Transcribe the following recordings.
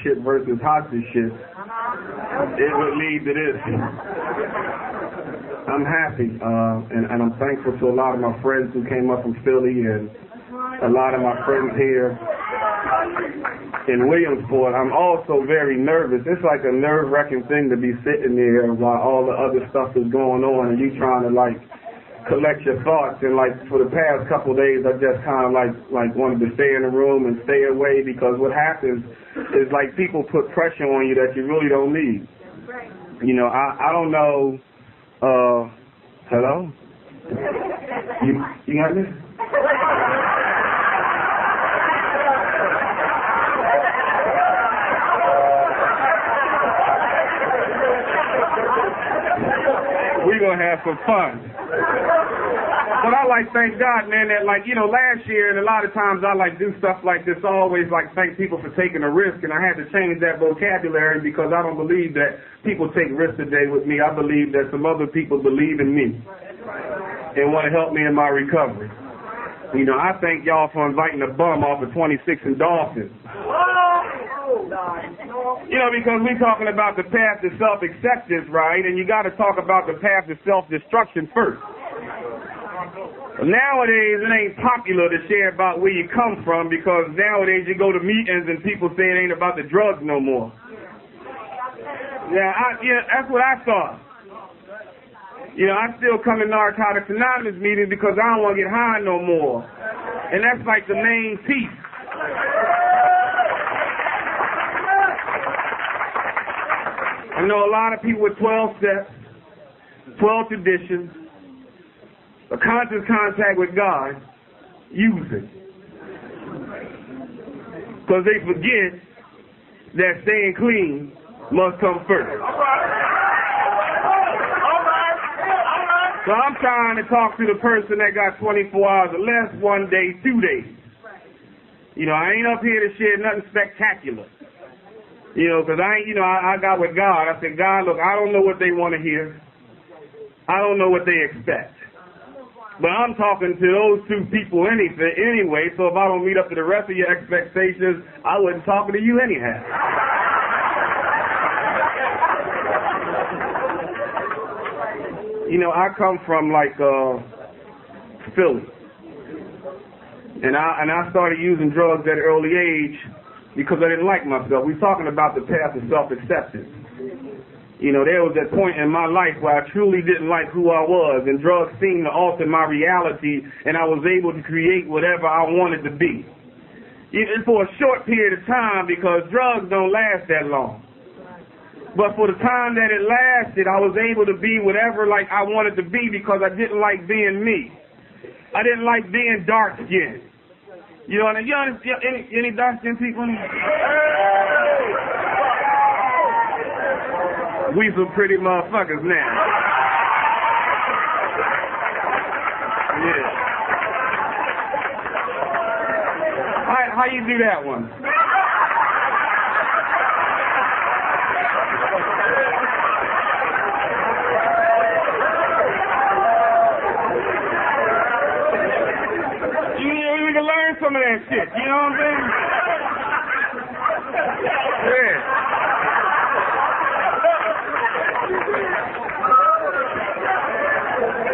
shit versus hostage shit, it would lead to this. I'm happy, and I'm thankful to a lot of my friends who came up from Philly and a lot of my friends here in Williamsport. I'm also very nervous. It's like a nerve-wracking thing to be sitting there while all the other stuff is going on and you trying to like collect your thoughts. And like for the past couple of days, I just kind of like wanted to stay in the room and stay away, because what happens is like people put pressure on you that you really don't need. You know, I don't know. Hello? You got this? We're going to have some fun. But I thank God, man, that last year and a lot of times I do stuff like this, I always thank people for taking a risk, and I had to change that vocabulary because I don't believe that people take risks today with me. I believe that some other people believe in me and want to help me in my recovery. You know, I thank y'all for inviting a bum off of 26 and Dolphin. You know, because we're talking about the path to self-acceptance, right? And you got to talk about the path to self-destruction first. Nowadays, it ain't popular to share about where you come from, because nowadays you go to meetings and people say it ain't about the drugs no more. Yeah, that's what I thought. You know, I still come to Narcotics Anonymous meetings because I don't want to get high no more. And that's like the main piece. I know a lot of people with 12 steps, 12 traditions, a conscious contact with God, use it. Because they forget that staying clean must come first. So I'm trying to talk to the person that got 24 hours or less, 1 day, 2 days. You know, I ain't up here to share nothing spectacular. You know, because I got with God. I said, God, look, I don't know what they want to hear. I don't know what they expect. But I'm talking to those two people anyway, so if I don't meet up to the rest of your expectations, I wasn't talking to you anyhow. You know, I come from Philly. And I started using drugs at an early age because I didn't like myself. We're talking about the path of self-acceptance. You know, there was that point in my life where I truly didn't like who I was, and drugs seemed to alter my reality, and I was able to create whatever I wanted to be. Even for a short period of time, because drugs don't last that long. But for the time that it lasted, I was able to be whatever I wanted to be, because I didn't like being me. I didn't like being dark-skinned. You know, any dark-skinned people? We some pretty motherfuckers now. Yeah. How you do that one? We can learn some of that shit. You know what I'm saying? Yeah.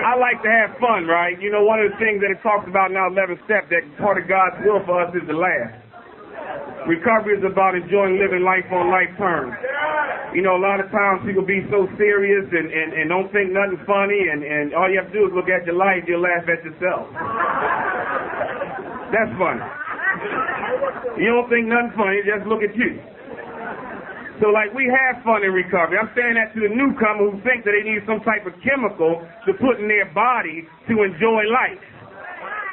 I like to have fun, right? You know, one of the things that it talks about in our 11th step, that part of God's will for us is to laugh. Recovery is about enjoying living life on life terms. You know, a lot of times people be so serious and don't think nothing funny, and all you have to do is look at your life, you'll laugh at yourself. That's funny. You don't think nothing funny, just look at you. So, we have fun in recovery. I'm saying that to the newcomer who think that they need some type of chemical to put in their body to enjoy life.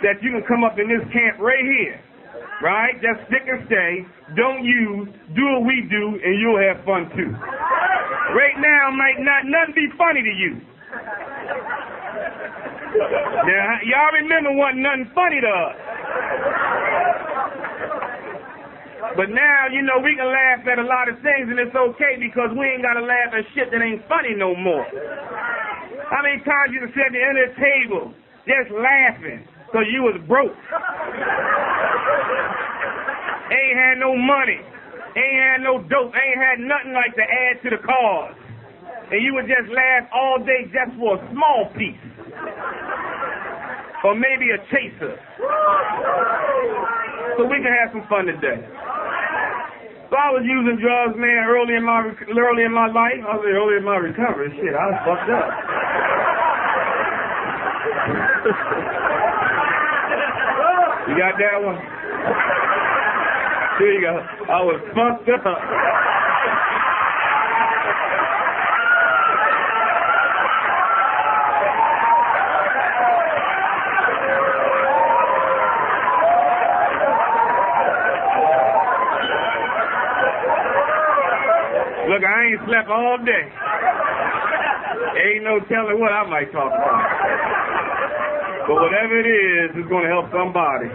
That you can come up in this camp right here, right? Just stick and stay. Don't use. Do what we do, and you'll have fun too. Right now, might not nothing be funny to you. Now, y'all remember wasn't nothing funny to us. But now, you know, we can laugh at a lot of things, and it's okay, because we ain't got to laugh at shit that ain't funny no more. How many times you can sit at the end of the table just laughing because you was broke? Ain't had no money. Ain't had no dope, ain't had nothing like to add to the cause. And you would just laugh all day just for a small piece. Or maybe a chaser. So we can have some fun today. So I was using drugs, man, early in my life. I was early in my recovery. Shit, I was fucked up. You got that one? Here you go. I was fucked up. Look, I ain't slept all day. Ain't no telling what I might talk about. But whatever it is, it's going to help somebody.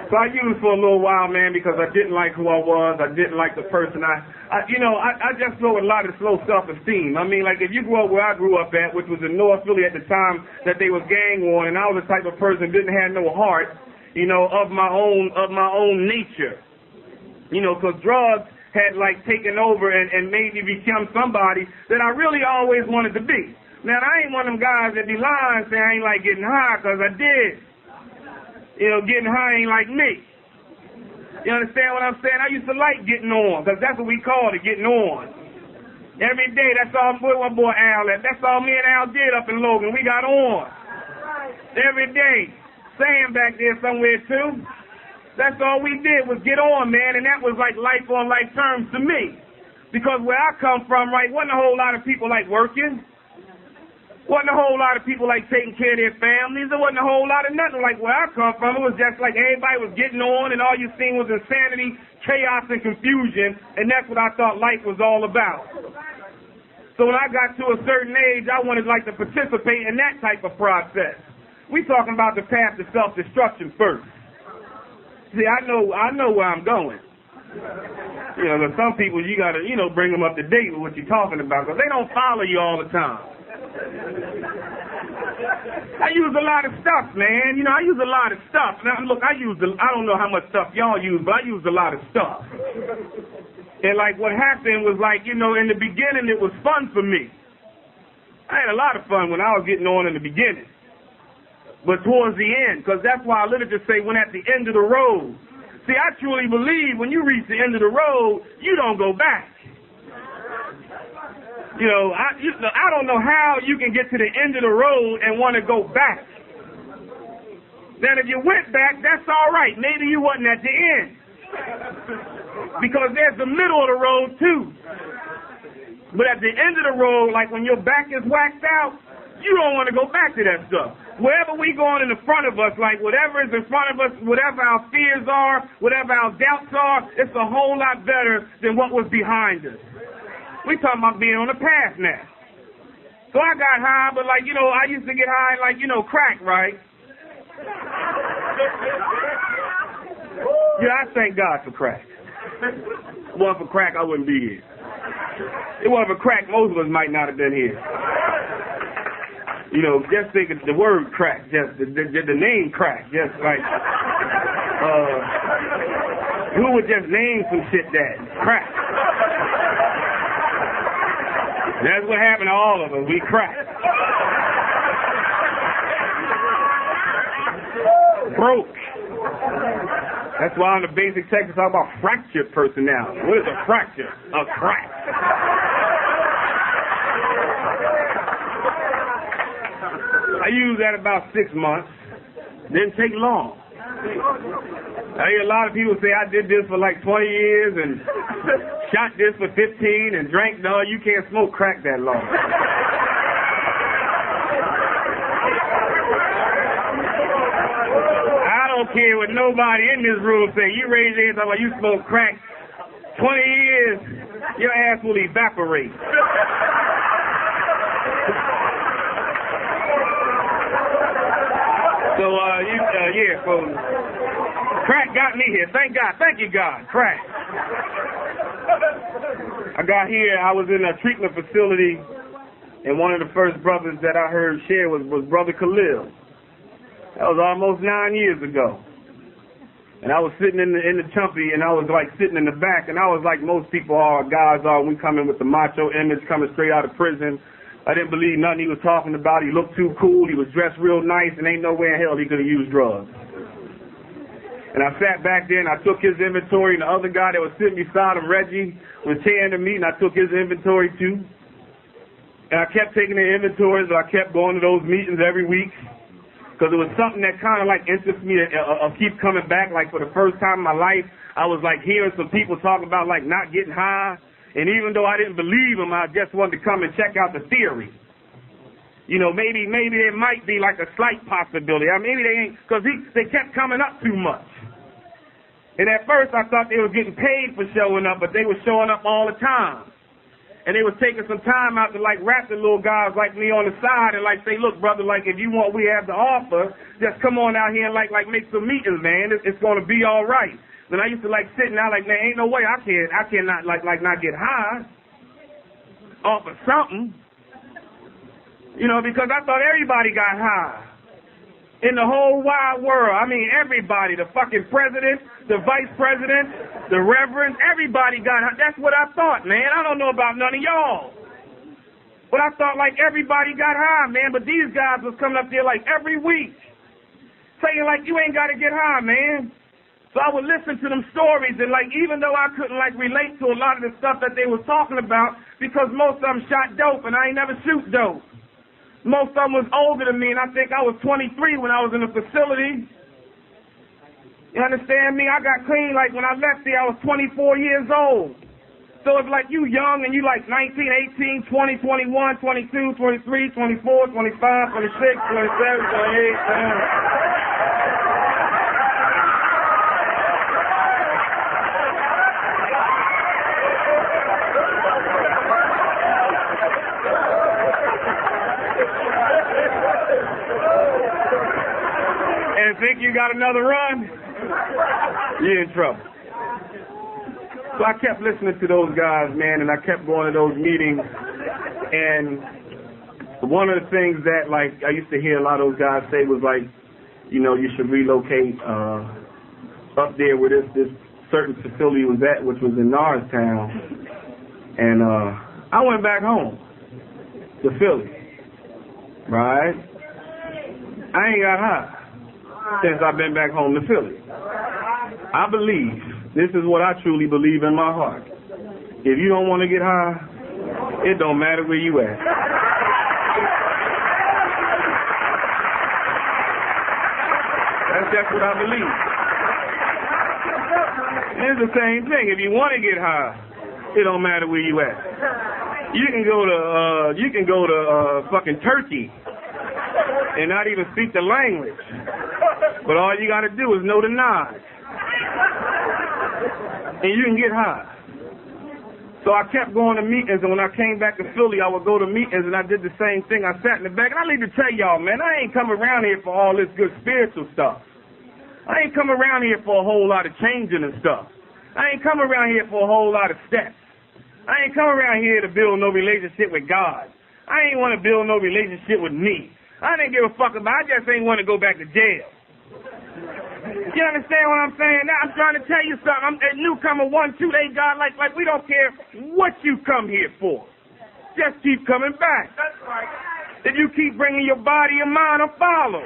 So I used for a little while, man, because I didn't like who I was. I didn't like the person I just grew with a lot of low self-esteem. I mean, like if you grew up where I grew up at, which was in North Philly at the time that they was gang war, and I was the type of person that didn't have no heart, of my own nature. Because drugs had like taken over and made me become somebody that I really always wanted to be. Now, I ain't one of them guys that be lying saying I ain't like getting high, because I did. Getting high ain't like me. You understand what I'm saying? I used to like getting on, because that's what we called it, getting on. Every day, that's all my boy Al at. That's all me and Al did up in Logan. We got on. Every day. Sam back there somewhere, too. That's all we did was get on, man, and that was like life on life terms to me. Because where I come from, right, wasn't a whole lot of people like working. Wasn't a whole lot of people like taking care of their families. There wasn't a whole lot of nothing like where I come from. It was just like everybody was getting on and all you seen was insanity, chaos, and confusion, and that's what I thought life was all about. So when I got to a certain age, I wanted like to participate in that type of process. We talking about the path to self-destruction first. See, I know where I'm going. But some people you gotta, bring them up to date with what you're talking about, because they don't follow you all the time. I use a lot of stuff, man. I use a lot of stuff. Now, look, I don't know how much stuff y'all use, but I use a lot of stuff. And like what happened was like, in the beginning it was fun for me. I had a lot of fun when I was getting on in the beginning. But towards the end, because that's why literature say when at the end of the road. See, I truly believe when you reach the end of the road, you don't go back. I don't know how you can get to the end of the road and want to go back. Then if you went back, that's all right. Maybe you wasn't at the end. Because there's the middle of the road, too. But at the end of the road, like when your back is waxed out, you don't want to go back to that stuff. Wherever we going in the front of us, like whatever is in front of us, whatever our fears are, whatever our doubts are, it's a whole lot better than what was behind us. We talking about being on the path now. So I got high, but like, I used to get high like, crack, right? Yeah, I thank God for crack. If it wasn't for crack, I wouldn't be here. If it wasn't for crack, most of us might not have been here. Just think of the word crack, just the name crack, just like, who would just name some shit that? Crack. That's what happened to all of us. We cracked. Broke. That's why in the basic text it's all about fractured personality. What is a fracture? A crack. I used that about 6 months. Didn't take long. I hear a lot of people say I did this for like 20 years and shot this for 15 and drank. No, you can't smoke crack that long. I don't care what nobody in this room say. You raise your hands up like you smoke crack 20 years, your ass will evaporate. So, yeah, folks. Crack got me here. Thank God. Thank you, God. Crack. I got here. I was in a treatment facility, and one of the first brothers that I heard share was Brother Khalil. That was almost 9 years ago. And I was sitting in the chumpy, and I was like sitting in the back, and I was like most people are, guys are, we come in with the macho image coming straight out of prison. I didn't believe nothing he was talking about. He looked too cool. He was dressed real nice, and ain't no way in hell he could have used drugs. And I sat back there, and I took his inventory, and the other guy that was sitting beside him, Reggie, was tearing the meat, and I took his inventory too. And I kept taking the inventories, and I kept going to those meetings every week, because it was something that kind of like interests me to keep coming back. Like for the first time in my life, I was like hearing some people talk about like not getting high. And even though I didn't believe them, I just wanted to come and check out the theory. You know, maybe there might be like a slight possibility. I mean, maybe they ain't, because they kept coming up too much. And at first I thought they were getting paid for showing up, but they were showing up all the time. And they was taking some time out to like rap the little guys like me on the side and like say, look, brother, like if you want, we have the offer, just come on out here and like make some meetings, man. It's going to be all right. Then I used to like sitting out like, man, ain't no way I cannot like not get high off of something. You know, because I thought everybody got high in the whole wide world. I mean, everybody, the fucking president, the vice president, the reverend, everybody got high. That's what I thought, man. I don't know about none of y'all. But I thought like everybody got high, man. But these guys was coming up there like every week saying like, you ain't got to get high, man. So I would listen to them stories, and like even though I couldn't like relate to a lot of the stuff that they was talking about, because most of them shot dope and I ain't never shoot dope. Most of them was older than me, and I think I was 23 when I was in the facility. You understand me? I got clean like when I left there, I was 24 years old. So it's like you young and you like 19, 18, 20, 21, 22, 23, 24, 25, 26, 27, 28, and think you got another run, you're in trouble. So I kept listening to those guys, man, and I kept going to those meetings. And one of the things that, like, I used to hear a lot of those guys say was, like, you know, you should relocate up there where this certain facility was at, which was in Norristown. And I went back home to Philly, right? I ain't got high since I've been back home to Philly. I believe, this is what I truly believe in my heart. If you don't want to get high, it don't matter where you at. That's just what I believe. It's the same thing. If you want to get high, it don't matter where you at. You can go to fucking Turkey and not even speak the language. But all you got to do is know the nods. And you can get high. So I kept going to meetings, and when I came back to Philly, I would go to meetings, and I did the same thing. I sat in the back, and I need to tell y'all, man, I ain't come around here for all this good spiritual stuff. I ain't come around here for a whole lot of changing and stuff. I ain't come around here for a whole lot of steps. I ain't come around here to build no relationship with God. I ain't want to build no relationship with me. I didn't give a fuck about it. I just ain't want to go back to jail. You understand what I'm saying? Now I'm trying to tell you something. I'm a newcomer 1, 2, they got like we don't care what you come here for. Just keep coming back. That's right. If you keep bringing your body and mind, I'll follow.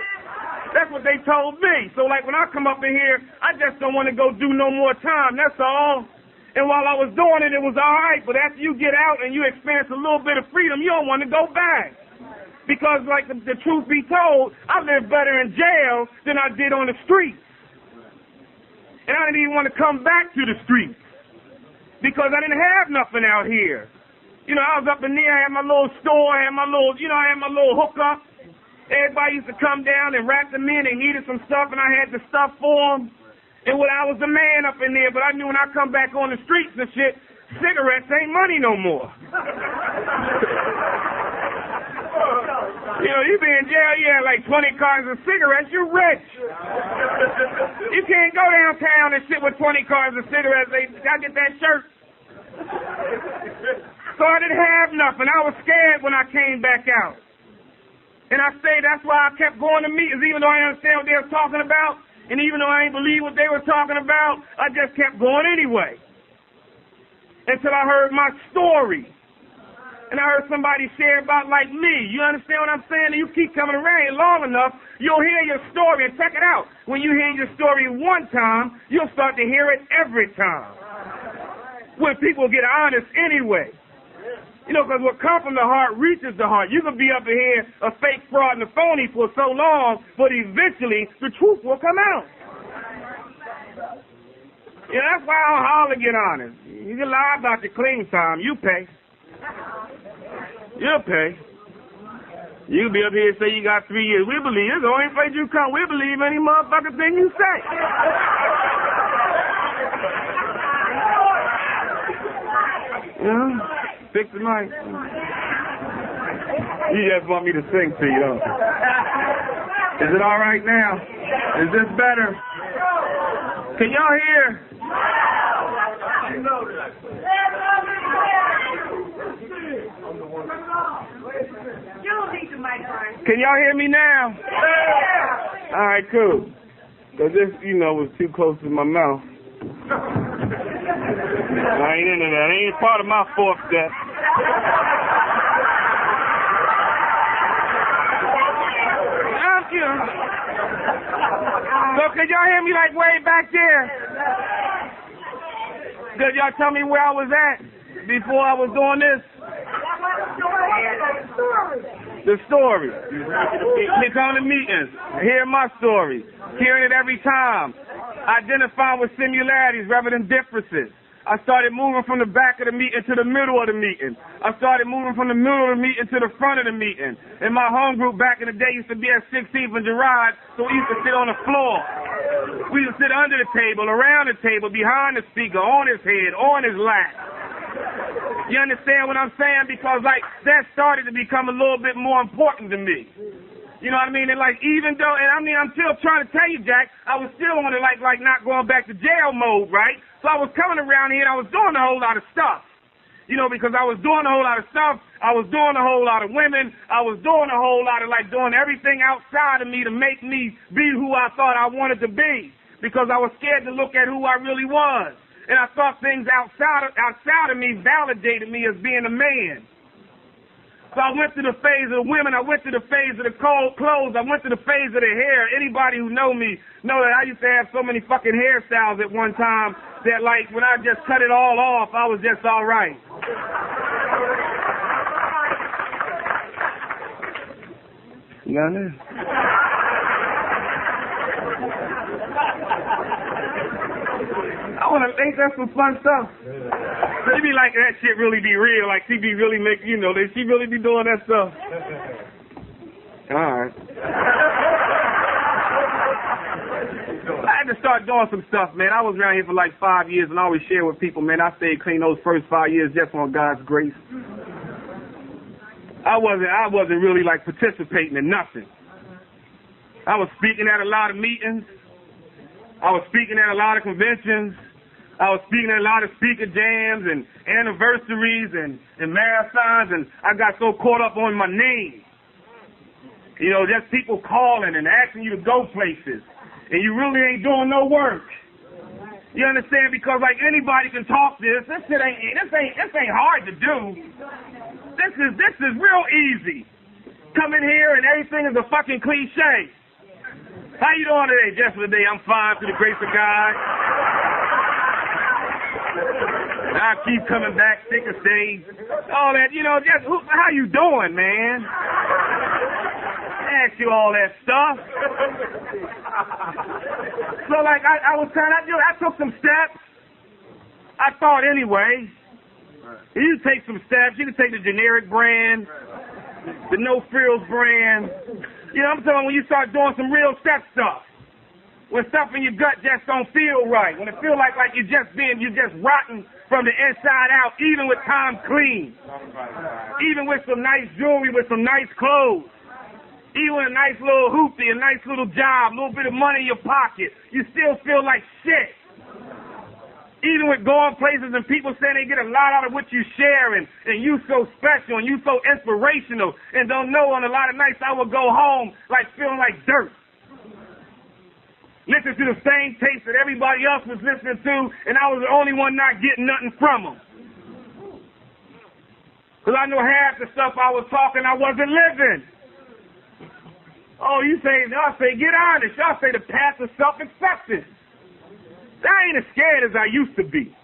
That's what they told me. So like when I come up in here, I just don't want to go do no more time. That's all. And while I was doing it, it was all right. But after you get out and you experience a little bit of freedom, you don't want to go back. Because, like, the truth be told, I lived better in jail than I did on the streets. And I didn't even want to come back to the streets because I didn't have nothing out here. You know, I was up in there, I had my little store, I had my little, I had my little hookup. Everybody used to come down and rap to me, and they needed some stuff, and I had the stuff for them. And I was the man up in there, but I knew when I come back on the streets and shit, cigarettes ain't money no more. You know, you be in jail, you had like 20 cartons of cigarettes, you're rich. You can't go downtown and sit with 20 cartons of cigarettes. I get that shirt. So I didn't have nothing. I was scared when I came back out. And I say that's why I kept going to meetings, even though I understand what they were talking about. And even though I ain't believe what they were talking about, I just kept going anyway. Until I heard my story. And I heard somebody share about like me. You understand what I'm saying? And you keep coming around here long enough, you'll hear your story. And check it out. When you hear your story one time, you'll start to hear it every time. When people get honest anyway. You know, because what comes from the heart reaches the heart. You can be up in here a fake fraud and a phony for so long, but eventually the truth will come out. Yeah, that's why I don't holler get honest. You can lie about your clean time. You pay. You'll pay. You be up here and say you got 3 years. We believe it. The only place you come, we believe any motherfucking thing you say. Fix the mic. You just want me to sing to you, don't you? Is it all right now? Is this better? Can y'all hear? Can y'all hear me now? All right, cool. Because this, was too close to my mouth. I ain't into that. It ain't part of my fourth step. So can y'all hear me like way back there? Could y'all tell me where I was at before I was doing this? The story. It's on the meetings. Hearing my story. Hearing it every time. Identifying with similarities rather than differences. I started moving from the back of the meeting to the middle of the meeting. I started moving from the middle of the meeting to the front of the meeting. And my home group back in the day used to be at 16th and Girard, so we used to sit on the floor. We used to sit under the table, around the table, behind the speaker, on his head, on his lap. You understand what I'm saying? Because, that started to become a little bit more important to me. You know what I mean? And, even though, I'm still trying to tell you, Jack, I was still on it, not going back to jail mode, right? So I was coming around here and I was doing a whole lot of stuff. Because I was doing a whole lot of stuff. I was doing a whole lot of women. I was doing a whole lot of, doing everything outside of me to make me be who I thought I wanted to be. Because I was scared to look at who I really was. And I thought things outside of me validated me as being a man. So I went through the phase of the women. I went through the phase of the cold clothes. I went through the phase of the hair. Anybody who know me know that I used to have so many fucking hairstyles at one time that, when I just cut it all off, I was just all right. You got it? Ain't that some fun stuff? They be like, that shit really be real. She be really she really be doing that stuff. All right. I had to start doing some stuff, man. I was around here for 5 years and I always share with people, man, I stayed clean those first 5 years just on God's grace. I wasn't really participating in nothing. I was speaking at a lot of meetings. I was speaking at a lot of conventions. I was speaking at a lot of speaker jams and anniversaries and marathons, and I got so caught up on my name. Just people calling and asking you to go places, and you really ain't doing no work. You understand? Because anybody can talk this. This ain't hard to do. This is real easy. Come in here and everything is a fucking cliche. How you doing today? Just for the day, I'm fine through the grace of God. I keep coming back, thick as days. All that, how you doing, man? I ask you all that stuff. So, I took some steps. I thought anyway. You take some steps. You can take the generic brand, the no frills brand. I'm talking when you start doing some real step stuff. When stuff in your gut just don't feel right. When it feel like you're just rotten from the inside out, even with time clean. Even with some nice jewelry, with some nice clothes. Even with a nice little hoopty, a nice little job, a little bit of money in your pocket. You still feel like shit. Even with going places and people saying they get a lot out of what you share and you so special and you so inspirational and don't know on a lot of nights I would go home feeling like dirt. listening to the same tapes that everybody else was listening to, and I was the only one not getting nothing from them. Because I know half the stuff I was talking I wasn't living. Oh, y'all say, get honest. Y'all say the path of self-acceptance. I ain't as scared as I used to be.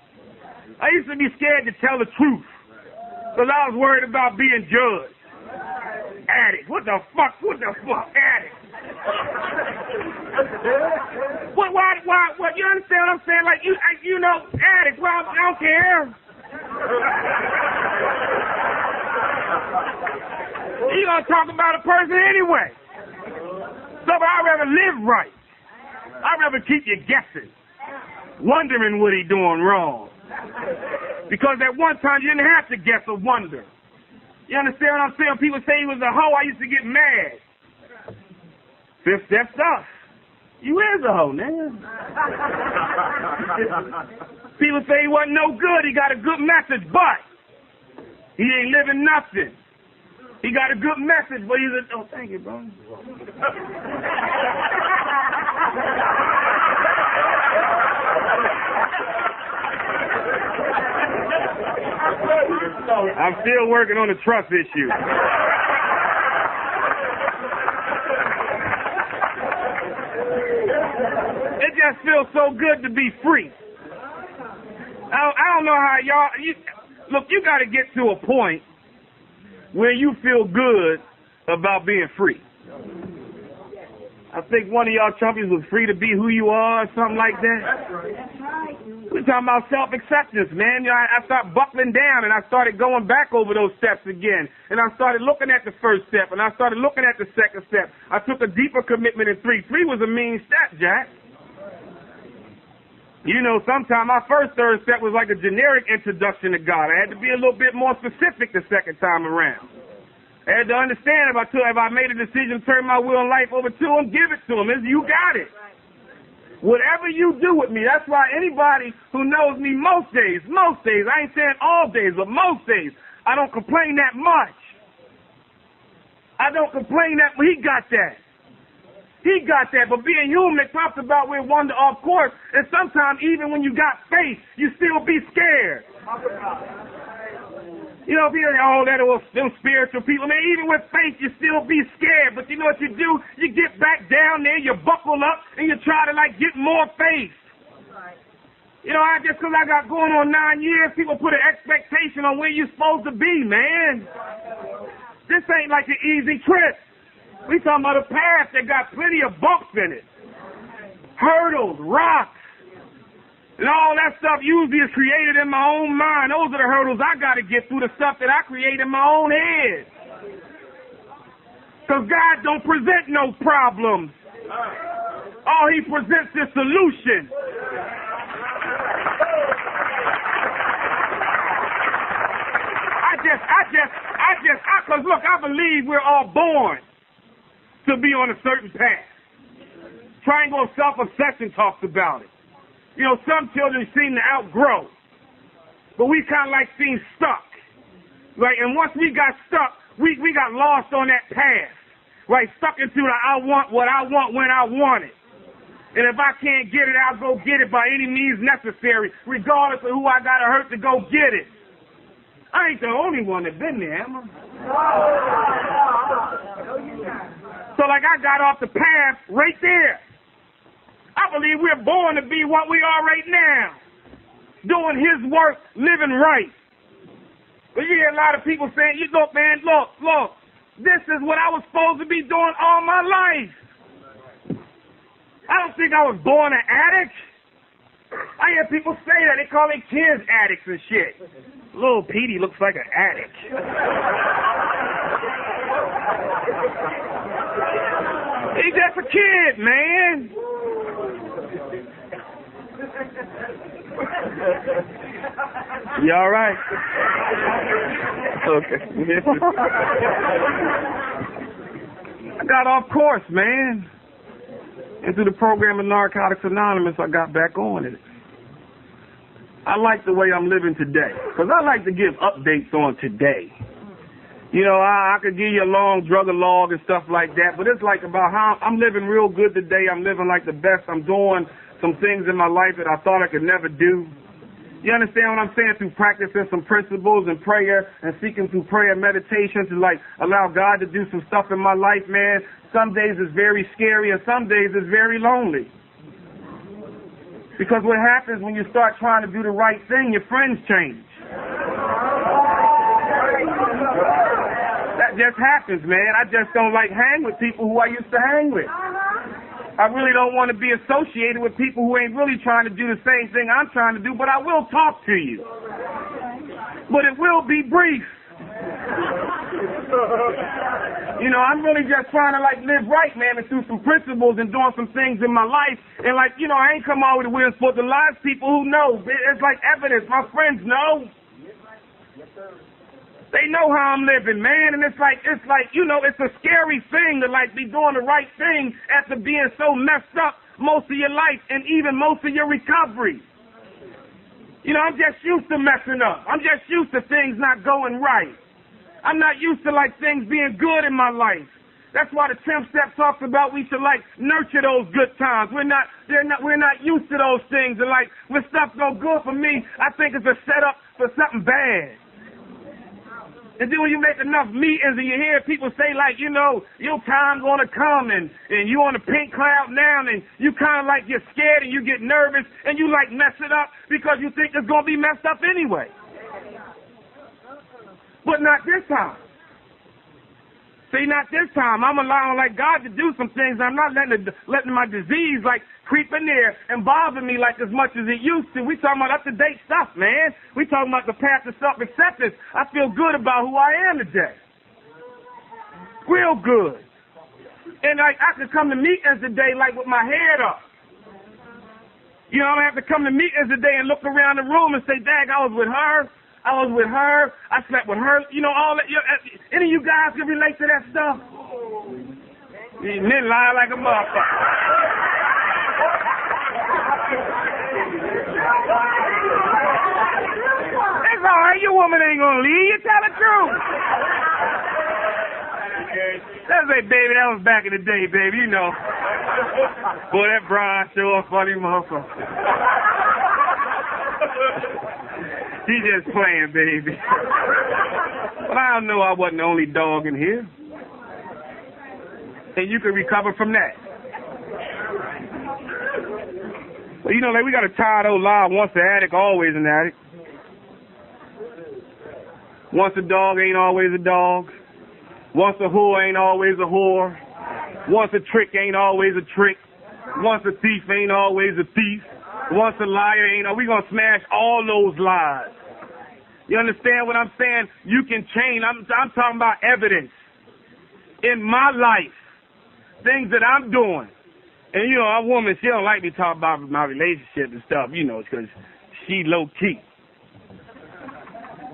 I used to be scared to tell the truth. Because I was worried about being judged. Addict. What the fuck? Addict. What, you understand what I'm saying? Like, addict. Well, I don't care. You gonna talk about a person anyway. So, but I'd rather live right. I'd rather keep you guessing, wondering what he doing wrong. Because at one time you didn't have to guess or wonder. You understand what I'm saying? When people say he was a hoe, I used to get mad. Fifth step stuff. You is a hoe, man. People say he wasn't no good. He got a good message, but he ain't living nothing. He got a good message, but he's a... Oh, thank you, bro. I'm still working on the trust issue. It just feels so good to be free. I don't know how y'all... Look, you got to get to a point where you feel good about being free. I think one of y'all chumpies was free to be who you are or something like that. We're talking about self-acceptance, man. I started buckling down and I started going back over those steps again. And I started looking at the first step and I started looking at the second step. I took a deeper commitment in 3. 3 was a mean step, Jack. You know, sometimes my first third step was like a generic introduction to God. I had to be a little bit more specific the second time around. I had to understand if I made a decision to turn my will and life over to him, give it to him. You got it. Whatever you do with me, that's why anybody who knows me most days, I ain't saying all days, but most days, I don't complain that much. I don't complain that, but he got that. He got that, but being human, it talks about we're wander off course, and sometimes even when you got faith, you still be scared. You know, people say, oh, that was them spiritual people. Man, even with faith, you still be scared, but you know what you do? You get back down there, you buckle up, and you try to, get more faith. You know, just because I got going on 9 years, people put an expectation on where you're supposed to be, man. This ain't like an easy trip. We talking about a path that got plenty of bumps in it. Hurdles, rocks, and all that stuff usually is created in my own mind. Those are the hurdles I got to get through, the stuff that I create in my own head. Because God don't present no problems. All he presents is solution. Because look, I believe we're all born to be on a certain path. Triangle of self-obsession talks about it. You know, some children seem to outgrow, but we kind of seem stuck. Right? And once we got stuck, we got lost on that path. Right? Stuck into the I want what I want when I want it. And if I can't get it, I'll go get it by any means necessary, regardless of who I got to hurt to go get it. I ain't the only one that's been there, am I? So I got off the path right there. I believe we're born to be what we are right now. Doing his work, living right. But you hear a lot of people saying, look, this is what I was supposed to be doing all my life. I don't think I was born an addict. I hear people say that. They call their kids addicts and shit. Little Petey looks like an addict. He's just a kid, man. You all right? Okay. I got off course, man. And through the program of Narcotics Anonymous, I got back on it. I like the way I'm living today, because I like to give updates on today. You know, I could give you a long drug log and stuff like that, but it's like about how I'm living real good today. I'm living like the best. I'm doing some things in my life that I thought I could never do. You understand what I'm saying? Through practicing some principles and prayer and seeking through prayer and meditation to like allow God to do some stuff in my life, man. Some days it's very scary and some days it's very lonely. Because what happens when you start trying to do the right thing, your friends change. That just happens, man. I just don't like hang with people who I used to hang with. I really don't want to be associated with people who ain't really trying to do the same thing I'm trying to do, but I will talk to you. But it will be brief. You know, I'm really just trying to like live right, man, and through some principles and doing some things in my life. And like, you know, I ain't come out with a wheel sport. A lot of people who know, it's like evidence. My friends know. They know how I'm living, man, and it's like, you know, it's a scary thing to like be doing the right thing after being so messed up most of your life and even most of your recovery. You know, I'm just used to messing up. I'm just used to things not going right. I'm not used to like things being good in my life. That's why the 10th step talks about we should like nurture those good times. We're not used to those things, and like when stuff go good for me, I think it's a setup for something bad. And then when you make enough meetings and you hear people say like, you know, your time gonna come and you on the pink cloud now and you kind of like get scared and you get nervous and you like mess it up because you think it's gonna be messed up anyway. But not this time. See, not this time. I'm allowing like God to do some things. I'm not letting my disease like creep in there and bother me like as much as it used to. We talking about up-to-date stuff, man. We talking about the path to self-acceptance. I feel good about who I am today. Real good. And like I could come to meetings today like with my head up. You know, I don't have to come to meetings today and look around the room and say, "Dag, I was with her. I slept with her." You know, all that. Any of you guys can relate to that stuff? Men lie like a motherfucker. It's all right. Your woman ain't gonna leave. You tell the truth. That's like, baby, that was back in the day, baby. You know. Boy, that Bryan sure a funny motherfucker. He just playing, baby. But I know I wasn't the only dog in here. And you can recover from that. Well, you know, like we got a tired old lie, once an addict, always an addict. Once a dog ain't always a dog. Once a whore ain't always a whore. Once a trick ain't always a trick. Once a thief ain't always a thief. Once a liar ain't, we gonna smash all those lies. You understand what I'm saying? You can change. I'm talking about evidence in my life, things that I'm doing. And you know, a woman, she don't like me talking about my relationship and stuff, you know, because she low key.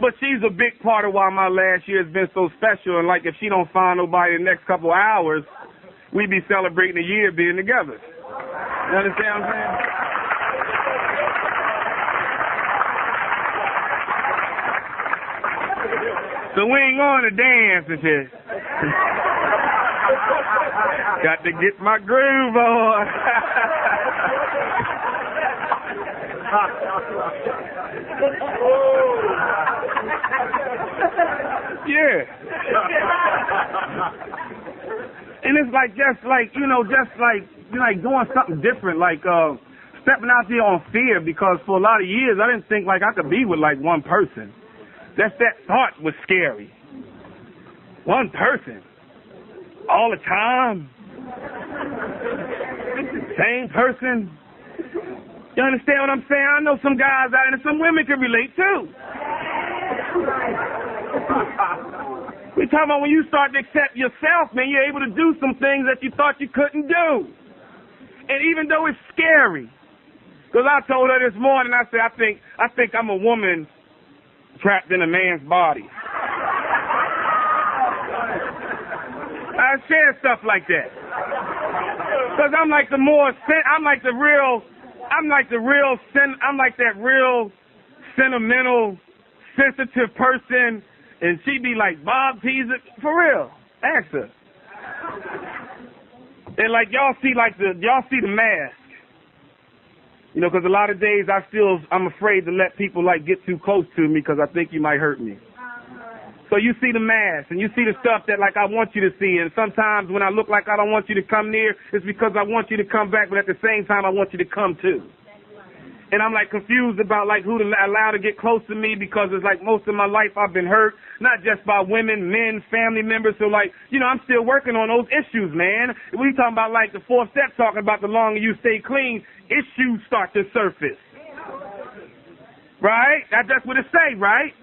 But she's a big part of why my last year has been so special. And like, if she don't find nobody in the next couple of hours, we be celebrating a year being together. You understand what I'm saying? So we ain't going to dance and shit. Got to get my groove on. Yeah. And it's like just like doing something different, like stepping out there on fear, because for a lot of years I didn't think like I could be with like one person. That thought was scary. One person. All the time. Same person. You understand what I'm saying? I know some guys out there, and some women can relate too. We talking about when you start to accept yourself, man, you're able to do some things that you thought you couldn't do. And even though it's scary, because I told her this morning, I said, I think I'm a woman trapped in a man's body. I share stuff like that. Because I'm like that real sentimental, sensitive person And she be like, Bob teaser, for real. Ask her. And like y'all see the mask. You know, because a lot of days I'm afraid to let people like get too close to me because I think you might hurt me. So you see the mask and you see the stuff that like I want you to see. And sometimes when I look like I don't want you to come near, it's because I want you to come back, but at the same time I want you to come too. And I'm like confused about like who to allow to get close to me because it's like most of my life I've been hurt, not just by women, men, family members. So like, you know, I'm still working on those issues, man. We talking about like the 4th step, talking about the longer you stay clean, issues start to surface. Right? That's what it say, right?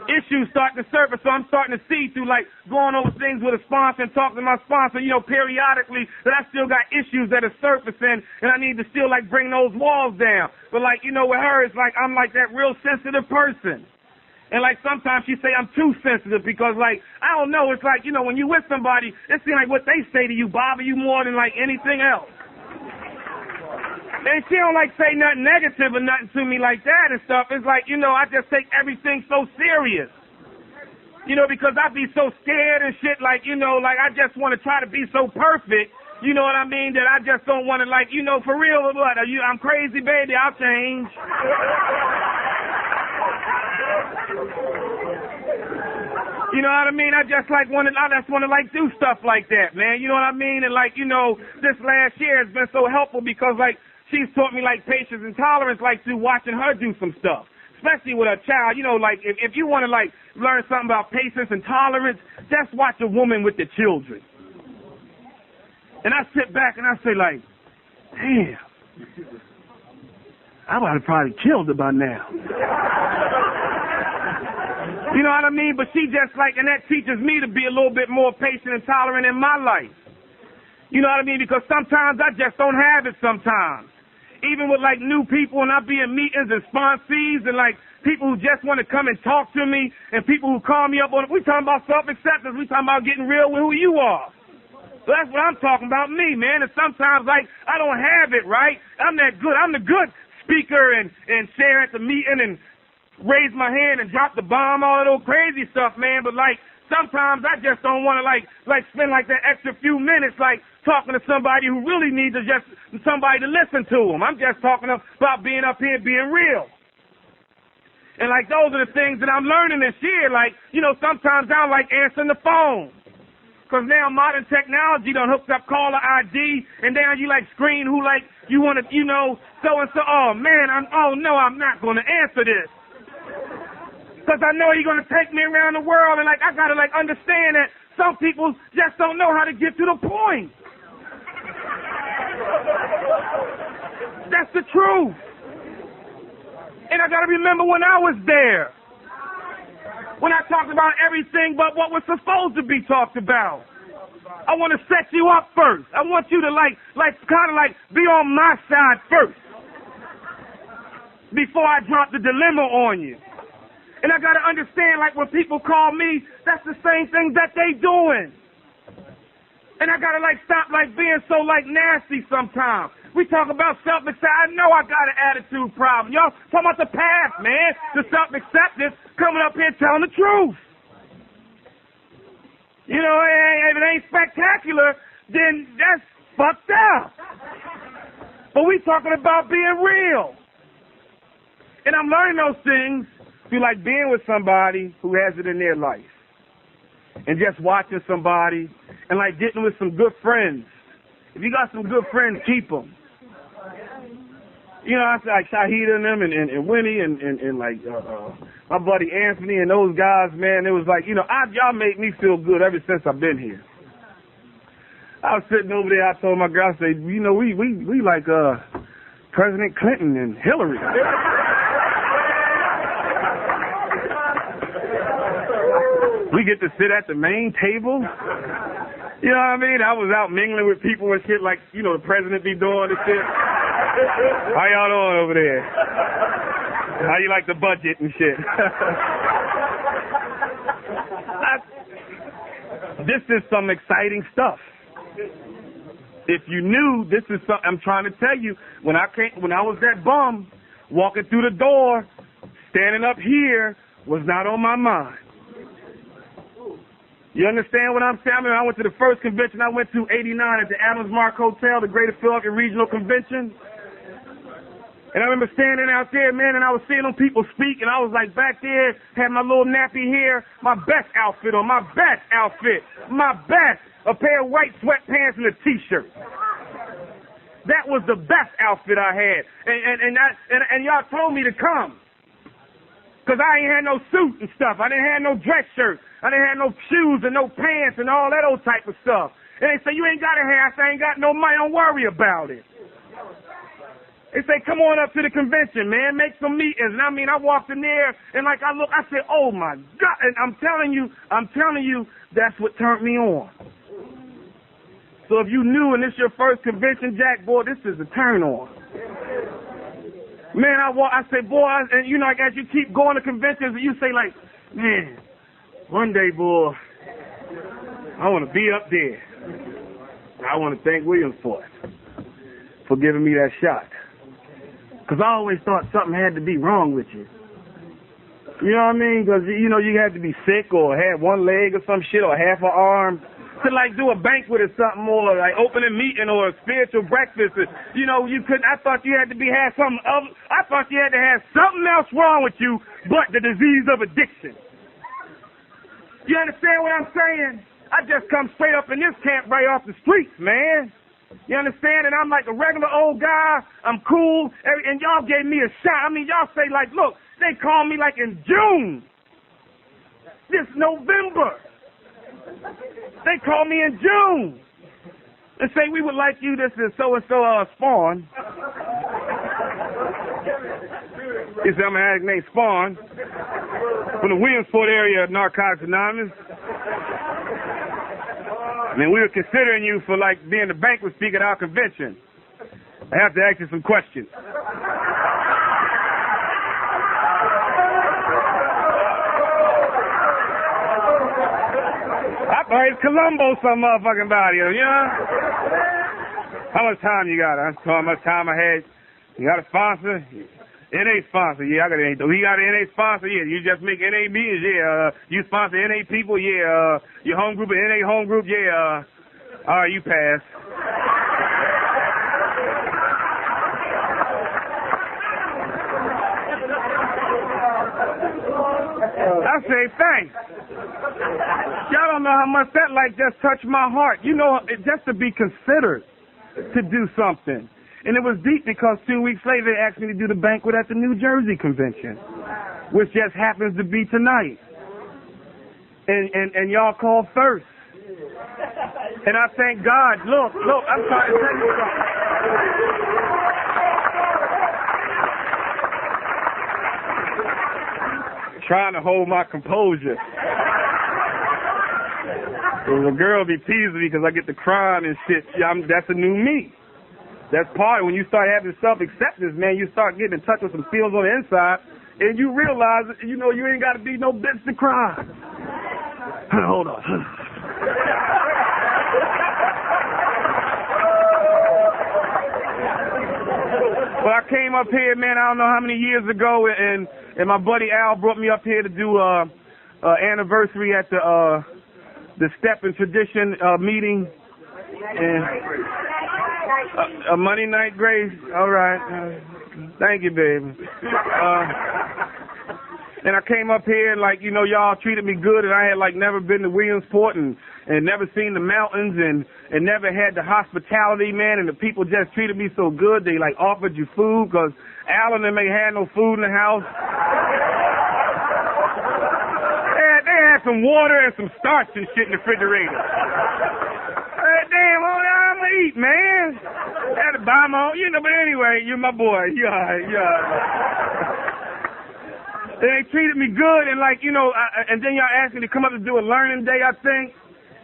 Issues start to surface, so I'm starting to see through like going over things with a sponsor and talking to my sponsor, you know, periodically that I still got issues that are surfacing and I need to still like bring those walls down. But like, you know, with her, it's like I'm like that real sensitive person. And like sometimes she say I'm too sensitive because like, I don't know, it's like, you know, when you with somebody, it seems like what they say to you bother you more than like anything else. And she don't like say nothing negative or nothing to me like that and stuff. It's like, you know, I just take everything so serious. You know, because I be so scared and shit, like, you know, like I just want to try to be so perfect, you know what I mean, that I just don't want to like, you know, for real, what, I'm crazy, baby, I'll change. You know what I mean? I just like want to like do stuff like that, man. You know what I mean? And like, you know, this last year has been so helpful because like, she's taught me like patience and tolerance, like through watching her do some stuff, especially with a child. You know, like if you want to like learn something about patience and tolerance, just watch a woman with the children. And I sit back and I say like, damn, I would have probably killed her by now. You know what I mean? But she just like, and that teaches me to be a little bit more patient and tolerant in my life. You know what I mean? Because sometimes I just don't have it sometimes. Even with like new people and I be in meetings and sponsees and like people who just want to come and talk to me and people who call me up on it. We talking about self-acceptance. We talking about getting real with who you are. So that's what I'm talking about, me, man. And sometimes like I don't have it, right? I'm that good. I'm the good speaker and share at the meeting and raise my hand and drop the bomb, all of those crazy stuff, man. But like sometimes I just don't want to like spend like that extra few minutes like talking to somebody who really needs to just somebody to listen to them. I'm just talking about being up here, being real. And like those are the things that I'm learning this year. Like, you know, sometimes I don't like answering the phone. Because now modern technology done hooked up caller ID, and now you like screen who like you want to, you know, so-and-so. Oh, man, I'm not going to answer this. Because I know you're going to take me around the world, and like I got to like understand that some people just don't know how to get to the point. That's the truth. And I got to remember when I was there. When I talked about everything but what was supposed to be talked about. I want to set you up first. I want you to kind of be on my side first. Before I drop the dilemma on you. And I got to understand, like when people call me, that's the same thing that they doing. And I got to stop being so nasty sometimes. We talk about self-acceptance. I know I got an attitude problem. Y'all talking about the past, man. The self-acceptance coming up here telling the truth. You know, if it ain't spectacular, then that's fucked up. But we talking about being real. And I'm learning those things through being with somebody who has it in their life. And just watching somebody and getting with some good friends. If you got some good friends, keep them. You know, I like Shahida and them and Winnie and my buddy Anthony and those guys, man, it was y'all make me feel good ever since I've been here. I was sitting over there, I told my girl, I said, you know, we like President Clinton and Hillary. We get to sit at the main table. You know what I mean? I was out mingling with people and shit the president be doing and shit. How y'all doing over there? How you like the budget and shit? This is some exciting stuff. If you knew, this is something I'm trying to tell you. When I was that bum, walking through the door, standing up here was not on my mind. You understand what I'm saying? I mean, I went to the first convention I went to, 89, at the Adams Mark Hotel, the Greater Philadelphia Regional Convention. And I remember standing out there, man, and I was seeing them people speak, and I was like back there, had my little nappy hair, my best outfit on, my best, a pair of white sweatpants and a T-shirt. That was the best outfit I had. And y'all told me to come. Because I ain't had no suit and stuff. I didn't have no dress shirt. I didn't have no shoes and no pants and all that old type of stuff. And they say, you ain't got a hair. I say, I ain't got no money. Don't worry about it. They say, come on up to the convention, man. Make some meetings. And I mean, I walked in there, and like I said, oh, my God. And I'm telling you, that's what turned me on. So if you knew and this your first convention, Jack, boy, this is a turn on. Man, I say, boy, and you know, like as you keep going to conventions, and you say like, man, one day, boy, I want to be up there. I want to thank Williamsport for giving me that shot. Because I always thought something had to be wrong with you. You know what I mean? Because, you know, you had to be sick or have one leg or some shit or half an arm to, like, do a banquet or something or, like, open a meeting or a spiritual breakfast. You know, you couldn't. I thought you had to have something other. I thought you had to have something else wrong with you but the disease of addiction. You understand what I'm saying? I just come straight up in this camp right off the streets, man. You understand? And I'm like a regular old guy. I'm cool. And y'all gave me a shot. I mean, y'all say, like, look, they called me, like, in June. This November. They called me in June. And say, we would like you, this is so-and-so Spawn. He said, I'm an addict named Spawn. From the Williamsport area of Narcotics Anonymous. And we were considering you for, like, being the banquet speaker at our convention. I have to ask you some questions. I thought it's Columbo some motherfucking body, you know? How much time you got? I told how much time I had. You got a sponsor? NA sponsor, yeah, I got an NA. We got an NA sponsor, yeah. You just make NA meetings, yeah. You sponsor NA people, yeah. Your home group, NA home group, yeah. All right, you pass. I say thanks. Y'all don't know how much that like just touched my heart. You know, just to be considered to do something. And it was deep because 2 weeks later they asked me to do the banquet at the New Jersey convention, which just happens to be tonight. And y'all called first. And I thank God. Look, I'm trying to tell you something. Trying to hold my composure. The girl be teasing me because I get to crying and shit. That's a new me. That's part when you start having self-acceptance, man, you start getting in touch with some feelings on the inside, and you realize, you know, you ain't got to be no bitch to cry. Hold on. Well, I came up here, man, I don't know how many years ago, and my buddy Al brought me up here to do anniversary at the Step and Tradition meeting. And a Monday night grace. All right. Thank you, baby. And I came up here and, like, you know, y'all treated me good, and I had, like, never been to Williamsport and never seen the mountains and never had the hospitality, man, and the people just treated me so good. They, like, offered you food because Al and them ain't had no food in the house. They had some water and some starch and shit in the refrigerator. Damn, I'm gonna eat, man. I had to buy my own, you know, but anyway, you're my boy. You're all right, you're all right. They treated me good, and, like, you know, and then y'all asked me to come up to do a learning day, I think,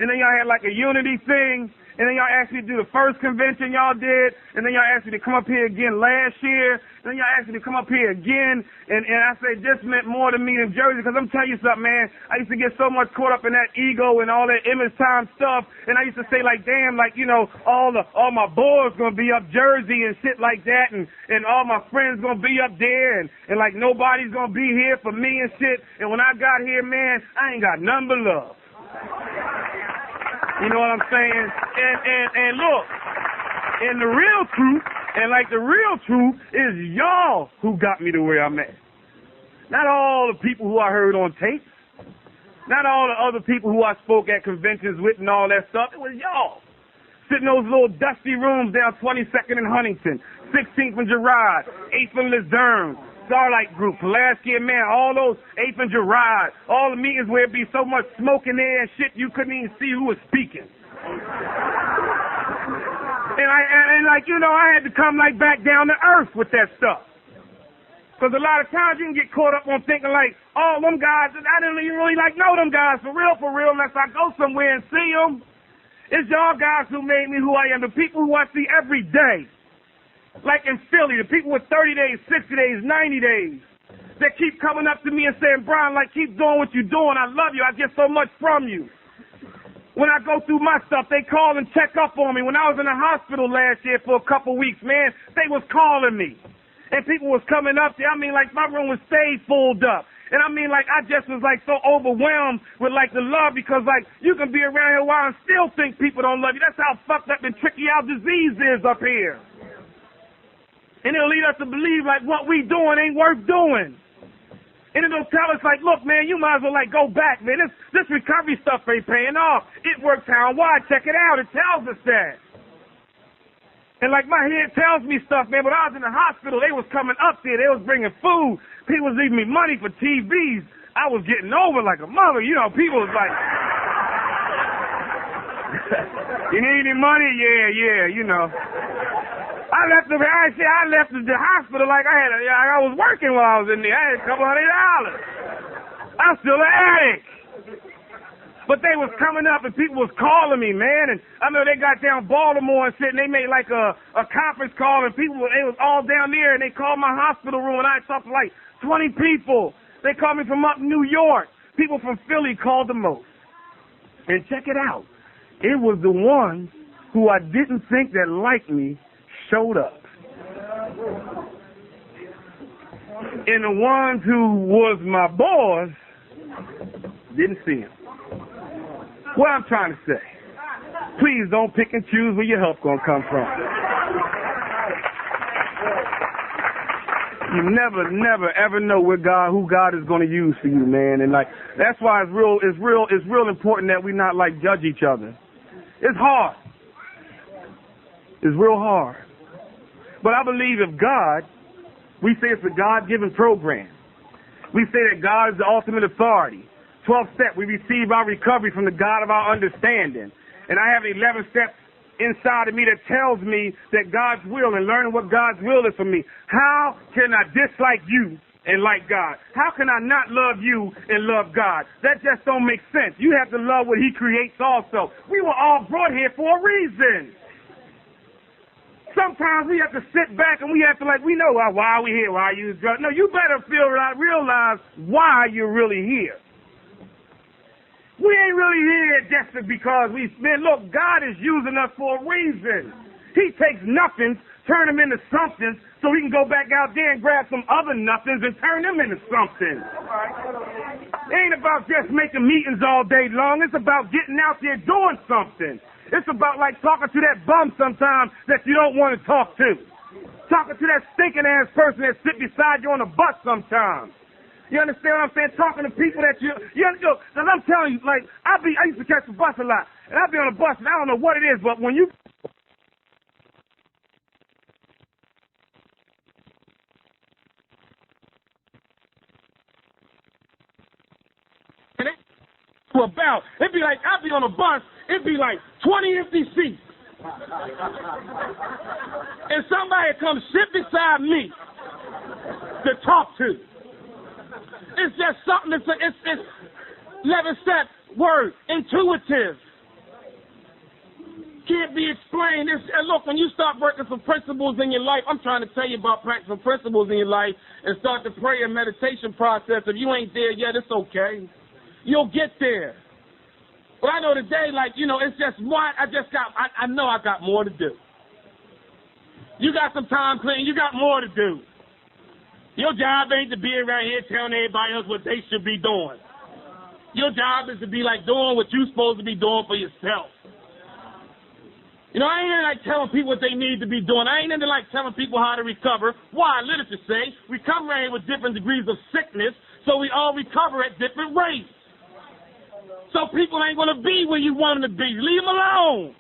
and then y'all had, like, a unity thing, and then y'all asked me to do the first convention y'all did, and then y'all asked me to come up here again last year, and then y'all asked me to come up here again, and I said this meant more to me than Jersey, because I'm telling you something, man, I used to get so much caught up in that ego and all that image time stuff, and I used to say, like, damn, like, you know, all my boys gonna be up Jersey and shit like that, and all my friends gonna be up there, and like, nobody's gonna be here for me and shit, and when I got here, man, I ain't got none but love. You know what I'm saying? And look, and the real truth, the real truth is y'all who got me to where I'm at. Not all the people who I heard on tape. Not all the other people who I spoke at conventions with and all that stuff. It was y'all. Sitting in those little dusty rooms down 22nd and Huntington, 16th and Girard, 8th and Luzerne, Starlight Group, Pulaski and Man, all those 8th and Girard, all the meetings where it'd be so much smoke in there and shit you couldn't even see who was speaking. And I had to come back down to earth with that stuff. Because a lot of times you can get caught up on thinking oh, them guys, I didn't even really know them guys for real, unless I go somewhere and see them. It's y'all guys who made me who I am, the people who I see every day. Like in Philly, the people with 30 days, 60 days, 90 days, that keep coming up to me and saying, Bryan, keep doing what you're doing. I love you. I get so much from you. When I go through my stuff, they call and check up on me. When I was in the hospital last year for a couple weeks, man, they was calling me. And people was coming up there. My room was stayed full up. And I just was so overwhelmed with the love because you can be around here a while and still think people don't love you. That's how fucked up and tricky our disease is up here. And it'll lead us to believe what we doing ain't worth doing. And it'll tell us look, man, you might as well go back, man. This recovery stuff ain't paying off. It works town-wide. Check it out. It tells us that. And my head tells me stuff, man. When I was in the hospital, they was coming up there. They was bringing food. People was leaving me money for TVs. I was getting over like a mother. People was you need any money? Yeah. I left the hospital I was working while I was in there. I had $200. I'm still an addict. But they was coming up and people was calling me, man. And I know they got down Baltimore and they made a conference call and they was all down there and they called my hospital room and I talked to 20 people. They called me from up New York. People from Philly called the most. And check it out. It was the ones who I didn't think that liked me showed up. And the ones who was my boss didn't see him. What I'm trying to say, please don't pick and choose where your help gonna come from. You never, ever know who God is gonna use for you, man. And that's why it's real important that we not judge each other. It's hard. It's real hard. But I believe if God, we say it's a God-given program. We say that God is the ultimate authority. 12th step, we receive our recovery from the God of our understanding. And I have 11 steps inside of me that tells me that God's will and learning what God's will is for me. How can I dislike you and like God? How can I not love you and love God? That just don't make sense. You have to love what He creates also. We were all brought here for a reason. Sometimes we have to sit back and we have to we know why are we here, why you use drugs. No, you better realize why you're really here. We ain't really here just because look, God is using us for a reason. He takes nothings, turn them into something, so He can go back out there and grab some other nothings and turn them into something. It ain't about just making meetings all day long. It's about getting out there doing something. It's about talking to that bum sometimes that you don't want to talk to. Talking to that stinking ass person that sit beside you on a bus sometimes. You understand what I'm saying? Talking to people that because I'm telling you, I used to catch the bus a lot, and I'd be on a bus, and I don't know what it is, but when you it'd be I'd be on a bus, it'd be 20 empty seats, and somebody comes sit beside me to talk to. It's just something it's 11-step word, intuitive. Can't be explained. And look, when you start working some principles in your life, I'm trying to tell you about practicing principles in your life and start the prayer and meditation process. If you ain't there yet, it's okay. You'll get there. But I know today, it's just what I know I got more to do. You got some time clean. You got more to do. Your job ain't to be around here telling everybody else what they should be doing. Your job is to be like doing what you're supposed to be doing for yourself. You know, I ain't into like telling people what they need to be doing. I ain't into like telling people how to recover. Why? Literature say recover ain't with different degrees of sickness, so we all recover at different rates. So people ain't going to be where you want them to be. Leave them alone.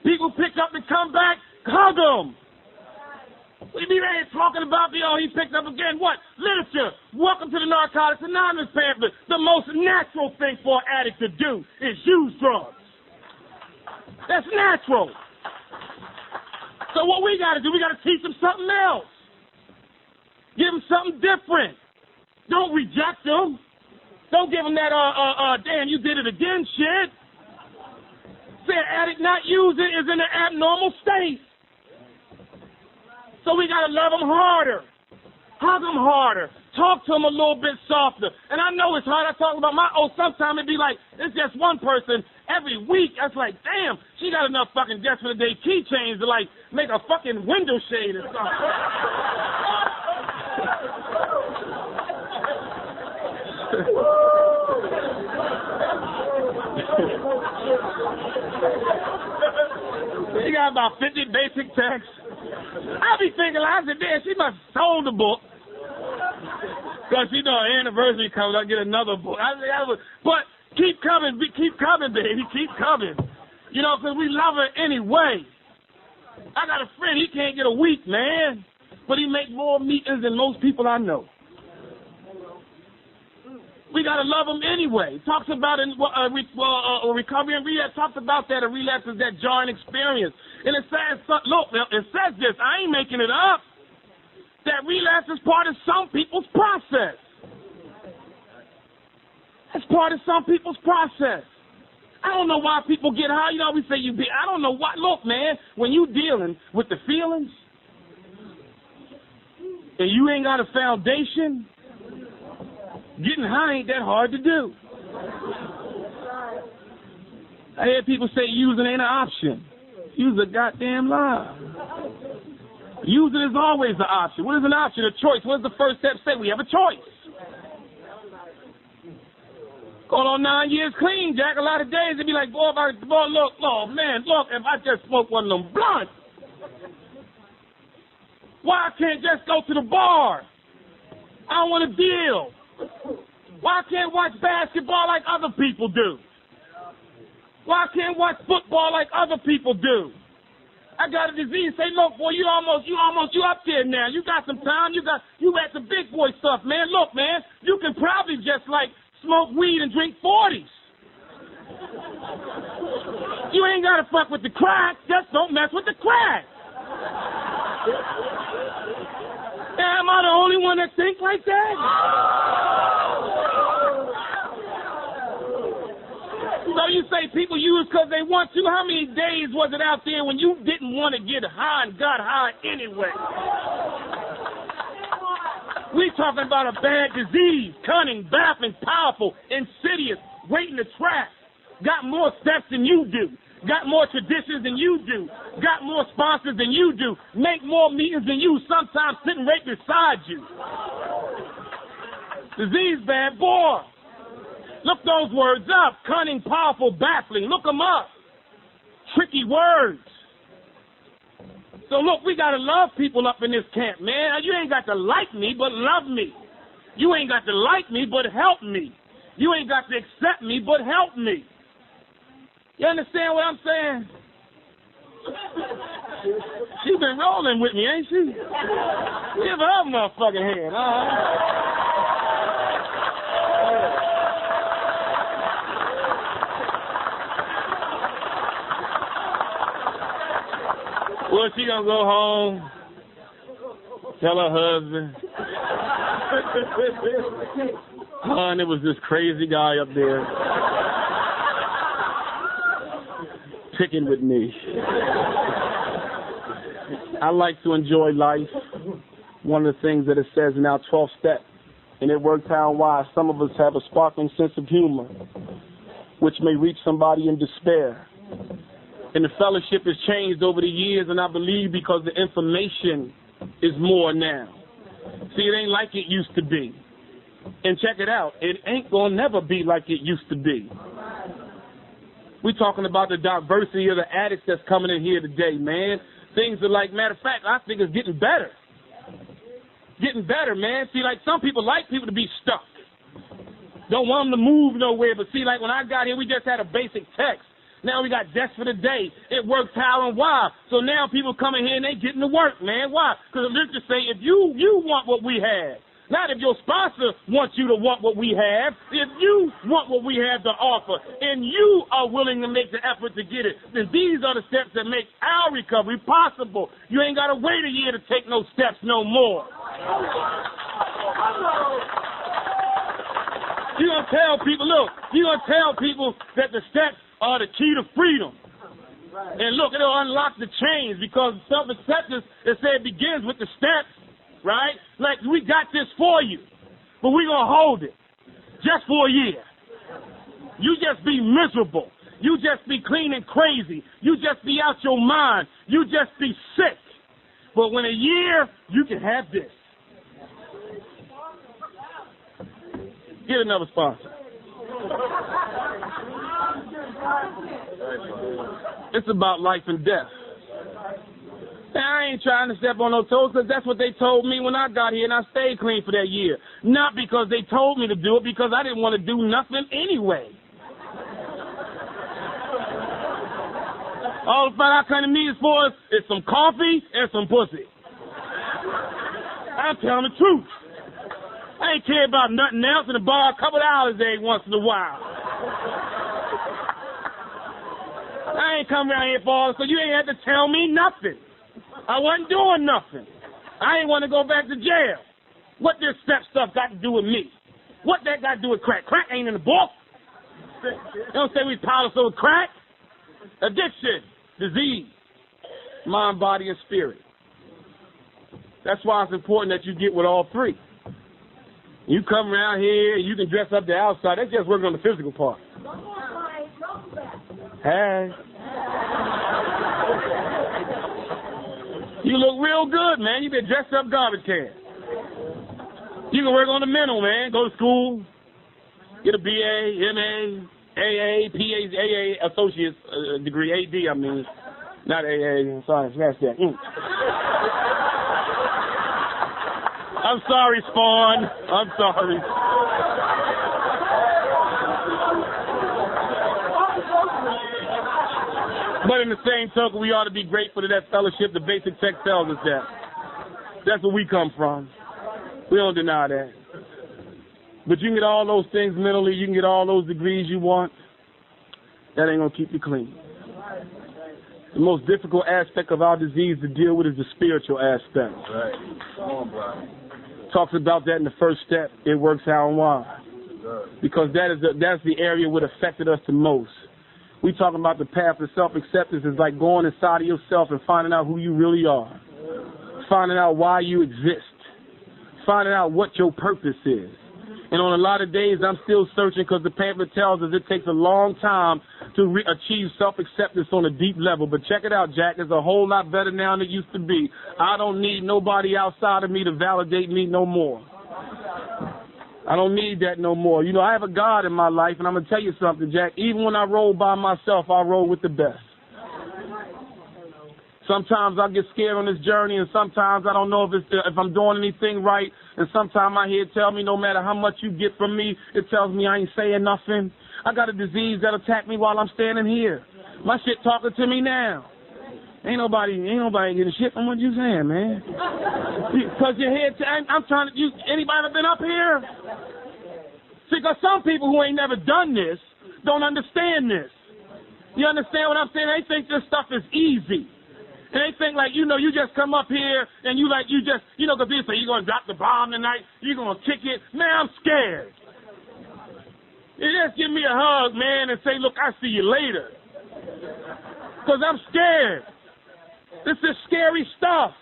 People pick up and come back, hug them. We be there talking about he picked up again. What? Literature. Welcome to the Narcotics Anonymous pamphlet. The most natural thing for an addict to do is use drugs. That's natural. So what we got to do, we got to teach them something else. Give them something different. Don't reject them. Don't give them that, damn, you did it again shit. Say an addict not using is in an abnormal state. So we got to love them harder. Hug them harder. Talk to them a little bit softer. And I know it's hard. I talk about sometimes it'd be like, it's just one person every week. That's like, damn, she got enough fucking just for the day keychains to like make a fucking window shade or something. She got about 50 basic texts. I be thinking, I said, damn, she must have sold the book. Because, you know, her anniversary comes, I'll get another book. But keep coming, baby, keep coming. You know, because we love her anyway. I got a friend, he can't get a week, man. But he make more meetings than most people I know. We got to love them anyway. Talks about recovery and relapse. Talks about that. A relapse is that jarring experience. And it says, look, it says this. I ain't making it up. That relapse is part of some people's process. It's part of some people's process. I don't know why people get high. You know, we say I don't know why. Look, man, when you dealing with the feelings and you ain't got a foundation, getting high ain't that hard to do. I hear people say using ain't an option. Use a goddamn lie. Using is always an option. What is an option? A choice. What does the first step say? We have a choice. Going on 9 years clean, Jack. A lot of days it'd be like, boy, look, if I just smoke one of them blunts, why I can't just go to the bar? I don't want to deal. Why I can't watch basketball like other people do? Why I can't watch football like other people do? I got a disease. Say, look, boy, you up there now. You got some time. You at the big boy stuff, man. Look, man, you can probably just like smoke weed and drink 40s. You ain't got to fuck with the crack. Just don't mess with the crack. Am I the only one that thinks like that? So you say people use because they want to. How many days was it out there when you didn't want to get high and got high anyway? We talking about a bad disease, cunning, baffling, powerful, insidious, waiting to trap. Got more steps than you do. Got more traditions than you do. Got more sponsors than you do. Make more meetings than you, sometimes sitting right beside you. Disease, bad boy. Look those words up. Cunning, powerful, baffling. Look them up. Tricky words. So look, we got to love people up in this camp, man. You ain't got to like me, but love me. You ain't got to like me, but help me. You ain't got to accept me, but help me. You understand what I'm saying? She been rolling with me, ain't she? Give her a motherfucking hand, Well, she gonna go home, tell her husband, hon, it was this crazy guy up there picking with me. I like to enjoy life. One of the things that it says in our 12th step, and it works out why some of us have a sparkling sense of humor, which may reach somebody in despair. And the fellowship has changed over the years, and I believe because the information is more now. See, it ain't like it used to be. And check it out, it ain't gonna never be like it used to be. We're talking about the diversity of the addicts that's coming in here today, man. Things are like, matter of fact, I think it's getting better. Getting better, man. See, like, some people like people to be stuck. Don't want them to move nowhere. But see, like, when I got here, we just had a basic text. Now we got Desk for the Day. It works how and why. So now people coming here and they getting to work, man. Why? Because let's just say, if you want what we have, not if your sponsor wants you to want what we have, if you want what we have to offer, and you are willing to make the effort to get it, then these are the steps that make our recovery possible. You ain't got to wait a year to take no steps no more. You're going to tell people, look, you're going to tell people that the steps are the key to freedom. And look, it'll unlock the chains, because self-acceptance, it said, begins with the steps, right? Like, we got this for you, but we're going to hold it just for a year. You just be miserable. You just be clean and crazy. You just be out your mind. You just be sick. But when a year, you can have this. Get another sponsor. It's about life and death. Now, I ain't trying to step on no toes, because that's what they told me when I got here, and I stayed clean for that year. Not because they told me to do it, because I didn't want to do nothing anyway. All the fact I come to me is for is some coffee and some pussy. I'm telling the truth. I ain't care about nothing else, and to borrow a couple of dollars every once in a while. I ain't come around here for all, so you ain't had to tell me nothing. I wasn't doing nothing. I ain't want to go back to jail. What this step stuff got to do with me? What that got to do with crack? Crack ain't in the book. They don't say we powerless over crack. Addiction, disease, mind, body, and spirit. That's why it's important that you get with all three. You come around here, you can dress up the outside. That's just working on the physical part. Hey. You look real good, man. You been dressed up garbage can. You can work on the mental, man. Go to school, get a BA, MA, AA, PA, AA, associate's degree, AD, I mean. Not AA, sorry, scratch that. I'm sorry, Spawn. I'm sorry. But in the same token, we ought to be grateful to that fellowship. The basic text tells us that. That's where we come from. We don't deny that. But you can get all those things mentally. You can get all those degrees you want. That ain't going to keep you clean. The most difficult aspect of our disease to deal with is the spiritual aspect. Right. Come on, Bryan. Talks about that in the first step. It works how and why. Because that's the area what affected us the most. We talking about the path to self-acceptance is like going inside of yourself and finding out who you really are. Finding out why you exist. Finding out what your purpose is. And on a lot of days, I'm still searching, because the pamphlet tells us it takes a long time to achieve self-acceptance on a deep level. But check it out, Jack. It's a whole lot better now than it used to be. I don't need nobody outside of me to validate me no more. I don't need that no more. You know, I have a God in my life, and I'm going to tell you something, Jack. Even when I roll by myself, I roll with the best. Sometimes I get scared on this journey, and sometimes I don't know if I'm doing anything right, and sometimes I hear it tell me no matter how much you get from me, it tells me I ain't saying nothing. I got a disease that'll attack me while I'm standing here. My shit talking to me now. Ain't nobody getting shit from what you saying, man. Because you're here. I'm trying to. Anybody ever been up here? See, because some people who ain't never done this don't understand this. You understand what I'm saying? They think this stuff is easy. And they think like, you just come up here and because people say you're going to drop the bomb tonight, you're going to kick it. Man, I'm scared. You just give me a hug, man, and say, look, I'll see you later. Because I'm scared. This is scary stuff.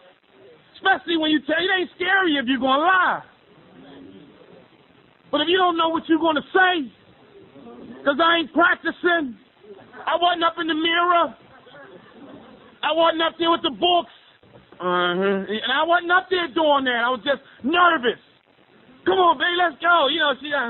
Especially when you tell it ain't scary if you're going to lie. But if you don't know what you're going to say, because I ain't practicing, I wasn't up in the mirror. I wasn't up there with the books. And I wasn't up there doing that. I was just nervous. come on, baby, let's go. You know, she got,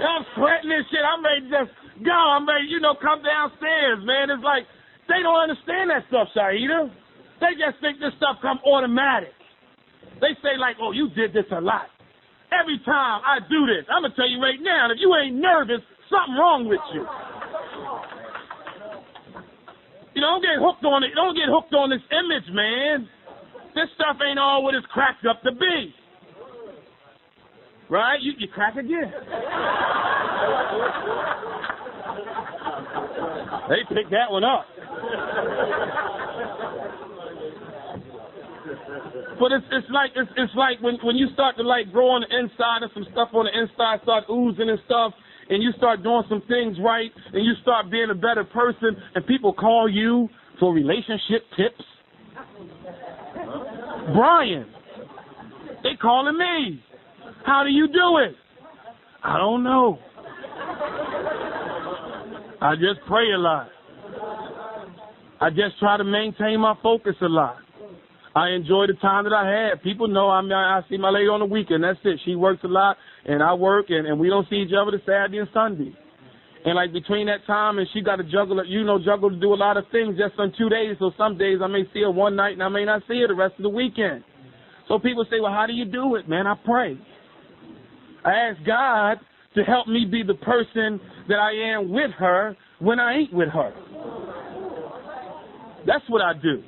I'm sweating this shit. I'm ready to just go. I'm ready, come downstairs, man. It's like, they don't understand that stuff, Shaida. They just think this stuff come automatic. They say like, oh, you did this a lot. Every time I do this, I'm going to tell you right now, if you ain't nervous, something wrong with you. Don't get hooked on it. Don't get hooked on this image, man. This stuff ain't all what it's cracked up to be. Right? You crack again. They picked that one up. But it's like when you start to like grow on the inside and some stuff on the inside start oozing and stuff, and you start doing some things right, and you start being a better person, and people call you for relationship tips. Bryan, they calling me. How do you do it? I don't know. I just pray a lot. I just try to maintain my focus a lot. I enjoy the time that I have. People know I see my lady on the weekend. That's it. She works a lot, and I work, and we don't see each other the Saturday and Sunday. And like between that time, and she got to juggle to do a lot of things just on 2 days. So some days I may see her one night, and I may not see her the rest of the weekend. So people say, well, how do you do it, man? I pray. I ask God to help me be the person that I am with her when I ain't with her. That's what I do.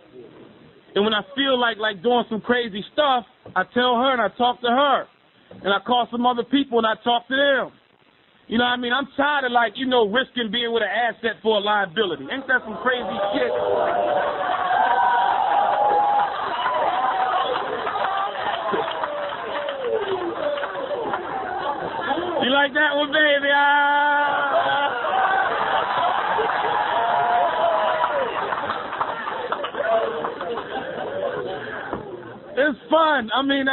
And when I feel like doing some crazy stuff, I tell her and I talk to her. And I call some other people and I talk to them. You know what I mean? I'm tired of risking being with an asset for a liability. Ain't that some crazy shit? You like that one, baby? It's fun. I mean,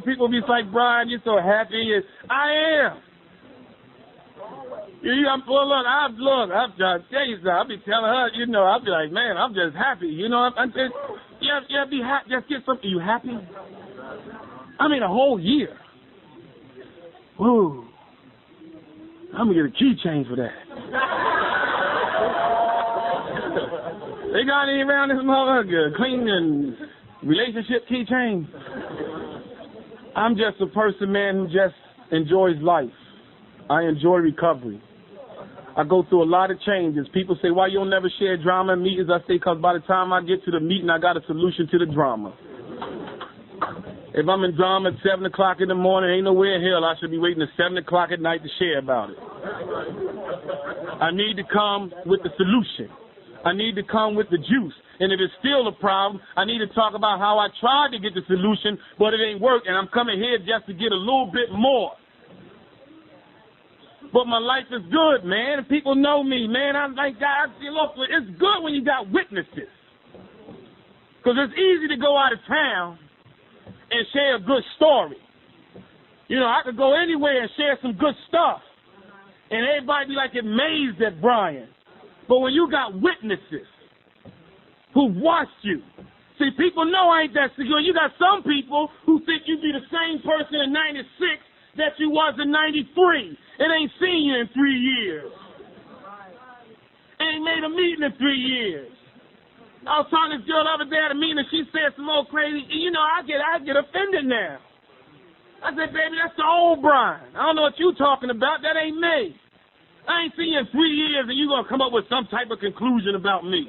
people be like, Bryan, you're so happy. I am. I'm trying to tell you something. I'll be telling her, I'll be like, man, I'm just happy. I'm just, be happy. Just get something. You happy? I mean, a whole year. Woo. I'm going to get a keychain for that. They got any around this motherfucker, clean and relationship keychain. I'm just a person, man, who just enjoys life. I enjoy recovery. I go through a lot of changes. People say, why you don't never share drama in meetings? I say, because by the time I get to the meeting, I got a solution to the drama. If I'm in drama at 7 o'clock in the morning, ain't nowhere in hell I should be waiting at 7 o'clock at night to share about it. I need to come with the solution. I need to come with the juice. And if it's still a problem, I need to talk about how I tried to get the solution, but it ain't worked, and I'm coming here just to get a little bit more. But my life is good, man. And people know me, man. I'm like, God, look, it's good when you got witnesses. Because it's easy to go out of town and share a good story. I could go anywhere and share some good stuff. And everybody be like amazed at Bryan. But when you got witnesses who watched you, see, people know I ain't that secure. You got some people who think you be the same person in 96 that you was in 93 and ain't seen you in 3 years. Ain't made a meeting in 3 years. I was talking to this girl the other day at a meeting and she said some old crazy, I get offended now. I said, baby, that's the old Bryan. I don't know what you talking about. That ain't me. I ain't seen you in 3 years and you going to come up with some type of conclusion about me.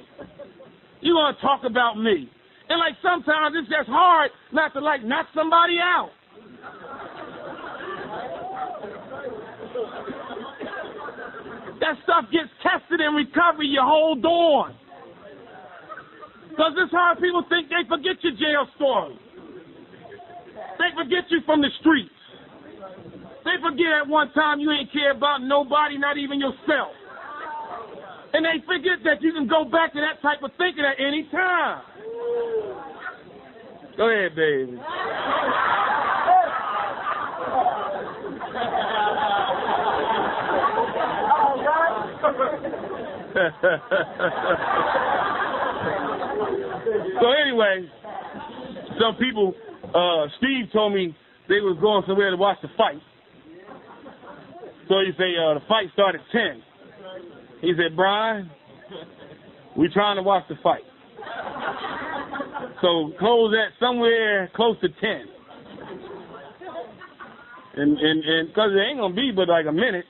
You going to talk about me. And sometimes it's just hard not to knock somebody out. That stuff gets tested in recovery. You hold on. Because it's hard. People think they forget your jail story. They forget you from the streets. They forget at one time you ain't care about nobody, not even yourself. And they forget that you can go back to that type of thinking at any time. Go ahead, baby. So anyway, some people, Steve told me they was going somewhere to watch the fight. So he said, the fight started at 10. He said, Bryan, we trying to watch the fight. So close at somewhere close to 10. And because it ain't going to be but like a minute.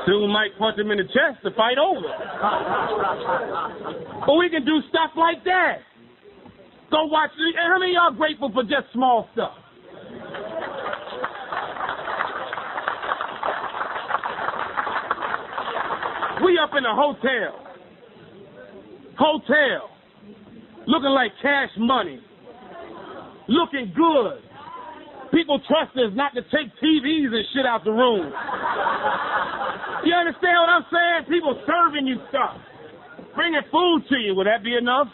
Soon Mike punch him in the chest, the fight over. But we can do stuff like that. Go watch. How many of y'all grateful for just small stuff? We up in a hotel, looking like Cash Money, looking good. People trust us not to take TVs and shit out the room. You understand what I'm saying? People serving you stuff, bringing food to you. Would that be enough?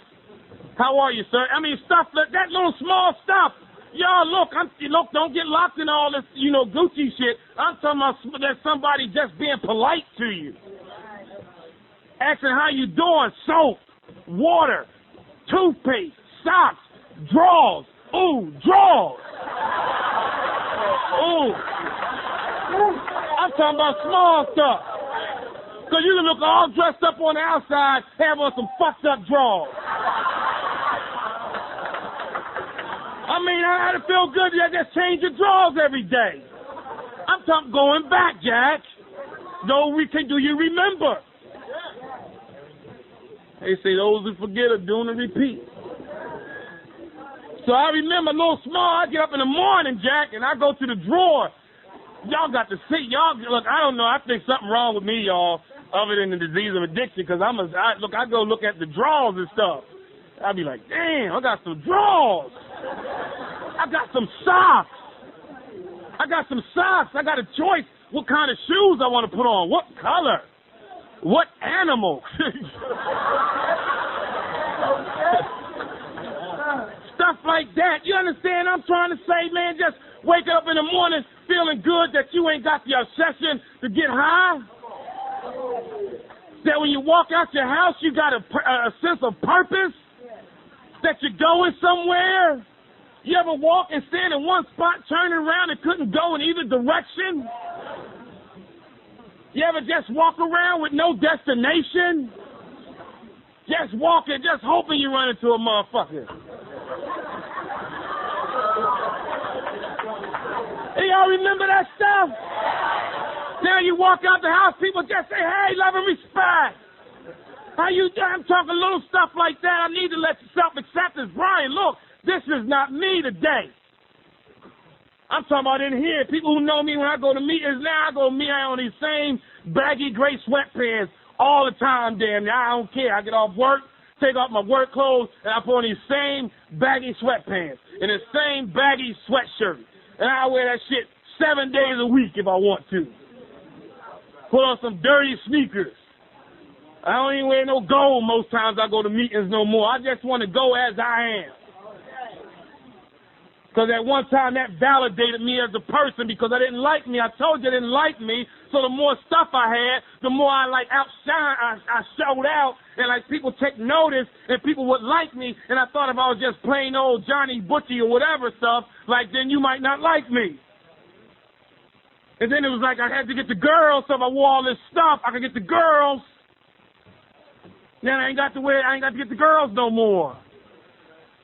How are you, sir? I mean, stuff like that, little small stuff. Y'all, look, don't get locked in all this, Gucci shit. I'm talking about that somebody just being polite to you. Asking how you doing, soap, water, toothpaste, socks, drawers. Ooh, drawers. Ooh. I'm talking about small stuff. Because you can look all dressed up on the outside, have on some fucked up drawers. I mean, I had to feel good that I just change your drawers every day. I'm talking going back, Jack. No, do you remember? They say those who forget are doomed to repeat. So I remember a little small, I get up in the morning, Jack, and I go to the drawer. Y'all got to see, look, I don't know, I think something wrong with me, y'all, other than the disease of addiction, because I go look at the drawers and stuff. I be like, damn, I got some drawers. I got some socks. I got a choice what kind of shoes I want to put on, what color. What animal? Stuff like that. You understand? I'm trying to say, man, just wake up in the morning feeling good that you ain't got the obsession to get high. That when you walk out your house, you got a sense of purpose. That you're going somewhere. You ever walk and stand in one spot, turn around and couldn't go in either direction? You ever just walk around with no destination? Just walking, just hoping you run into a motherfucker. Hey, y'all remember that stuff? Now you walk out the house, people just say, hey, love and respect. How you doing? I'm talking little stuff like that. I need to let self-acceptance. Bryan, look, this is not me today. I'm talking about in here. People who know me when I go to meetings now, I go to meet on these same baggy gray sweatpants all the time, damn. I don't care. I get off work, take off my work clothes, and I put on these same baggy sweatpants and the same baggy sweatshirt. And I wear that shit 7 days a week if I want to. Put on some dirty sneakers. I don't even wear no gold most times I go to meetings no more. I just want to go as I am. Because at one time that validated me as a person because I didn't like me. I told you I didn't like me. So the more stuff I had, the more I outshine, I showed out. And people take notice and people would like me. And I thought if I was just plain old Johnny Butchie or whatever stuff, then you might not like me. And then it was I had to get the girls. So if I wore all this stuff, I could get the girls. Then I ain't got to get the girls no more.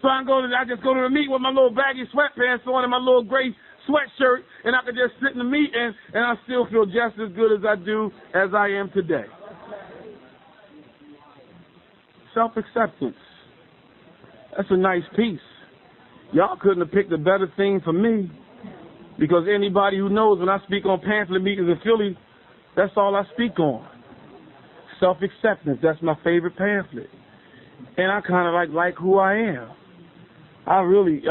So I just go to the meeting with my little baggy sweatpants on and my little gray sweatshirt, and I can just sit in the meeting, and I still feel just as good as I do as I am today. Self-acceptance. That's a nice piece. Y'all couldn't have picked a better thing for me, because anybody who knows when I speak on pamphlet meetings in Philly, that's all I speak on. Self-acceptance. That's my favorite pamphlet. And I kind of like who I am. I really,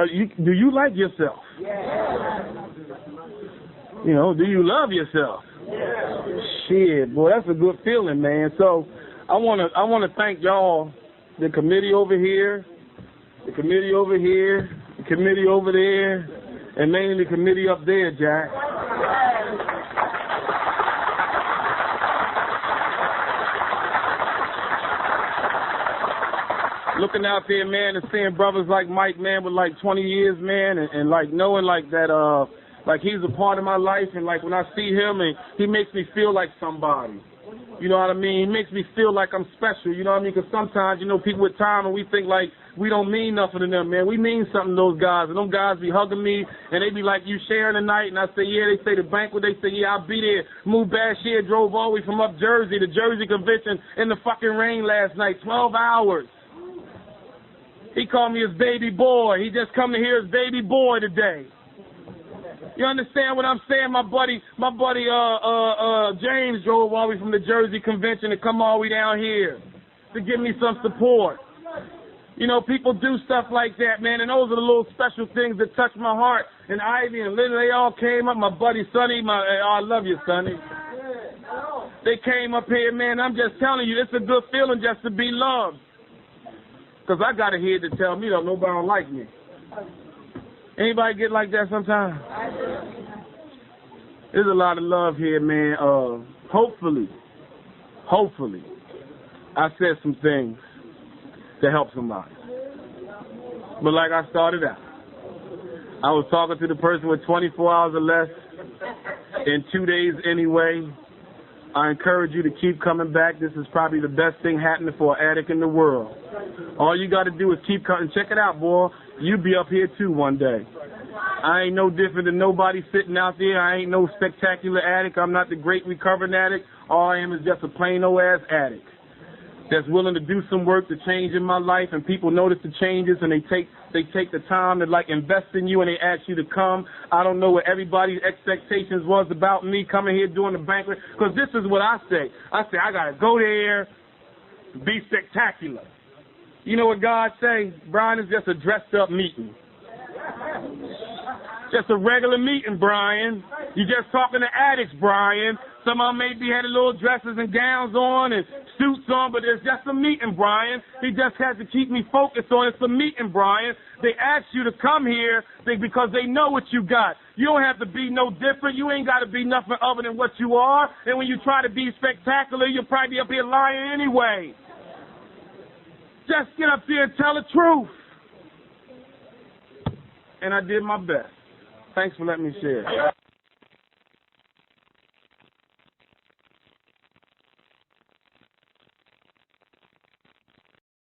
do you like yourself? Yeah. Do you love yourself? Yeah. Shit, boy, that's a good feeling, man. So I want to thank y'all, the committee over here, the committee over here, the committee over there, and mainly the committee up there, Jack. looking out there, man, and seeing brothers like Mike, man, with like 20 years, man, and like knowing like that, like he's a part of my life, and like when I see him, and he makes me feel like somebody. You know what I mean? He makes me feel like I'm special, you know what I mean? Because sometimes, you know, people with time and we think like we don't mean nothing to them, man. We mean something to those guys. And those guys be hugging me and they be like, you sharing the night? And I say, yeah. They say the banquet. They say, yeah, I'll be there. Moved Bashir, drove all the way from up Jersey, the Jersey convention in the fucking rain last night, 12 hours. He called me his baby boy. He just come to hear his baby boy today. You understand what I'm saying? My buddy, James drove all the way from the Jersey convention to come all the way down here to give me some support. You know, people do stuff like that, man, and those are the little special things that touch my heart. And Ivy and Linda, they all came up. My buddy Sonny, I love you, Sonny. They came up here, man. I'm just telling you, it's a good feeling just to be loved. Because I got a head to tell me that nobody don't like me. Anybody get like that sometimes? There's a lot of love here, man. Hopefully, I said some things to help somebody. But like I started out, I was talking to the person with 24 hours or less in 2 days anyway. I encourage you to keep coming back. This is probably the best thing happening for an addict in the world. All you got to do is keep coming. Check it out, boy. You'll be up here too one day. I ain't no different than nobody sitting out there. I ain't no spectacular addict. I'm not the great recovering addict. All I am is just a plain old ass addict that's willing to do some work to change in my life, and people notice the changes and they take the time to like invest in you and they ask you to come. I don't know what everybody's expectations was about me coming here doing the banquet, because this is what I say. I say I gotta go there, be spectacular. You know what God say? Bryan, is just a dressed up meeting. Just a regular meeting, Bryan. You just talking to addicts, Bryan. Some of them maybe had a little dresses and gowns on and suits on, but it's just a meeting, Bryan. He just has to keep me focused on it's a meeting, Bryan. They ask you to come here because they know what you got. You don't have to be no different. You ain't got to be nothing other than what you are. And when you try to be spectacular, you'll probably be up here lying anyway. Just get up there and tell the truth. And I did my best. Thanks for letting me share.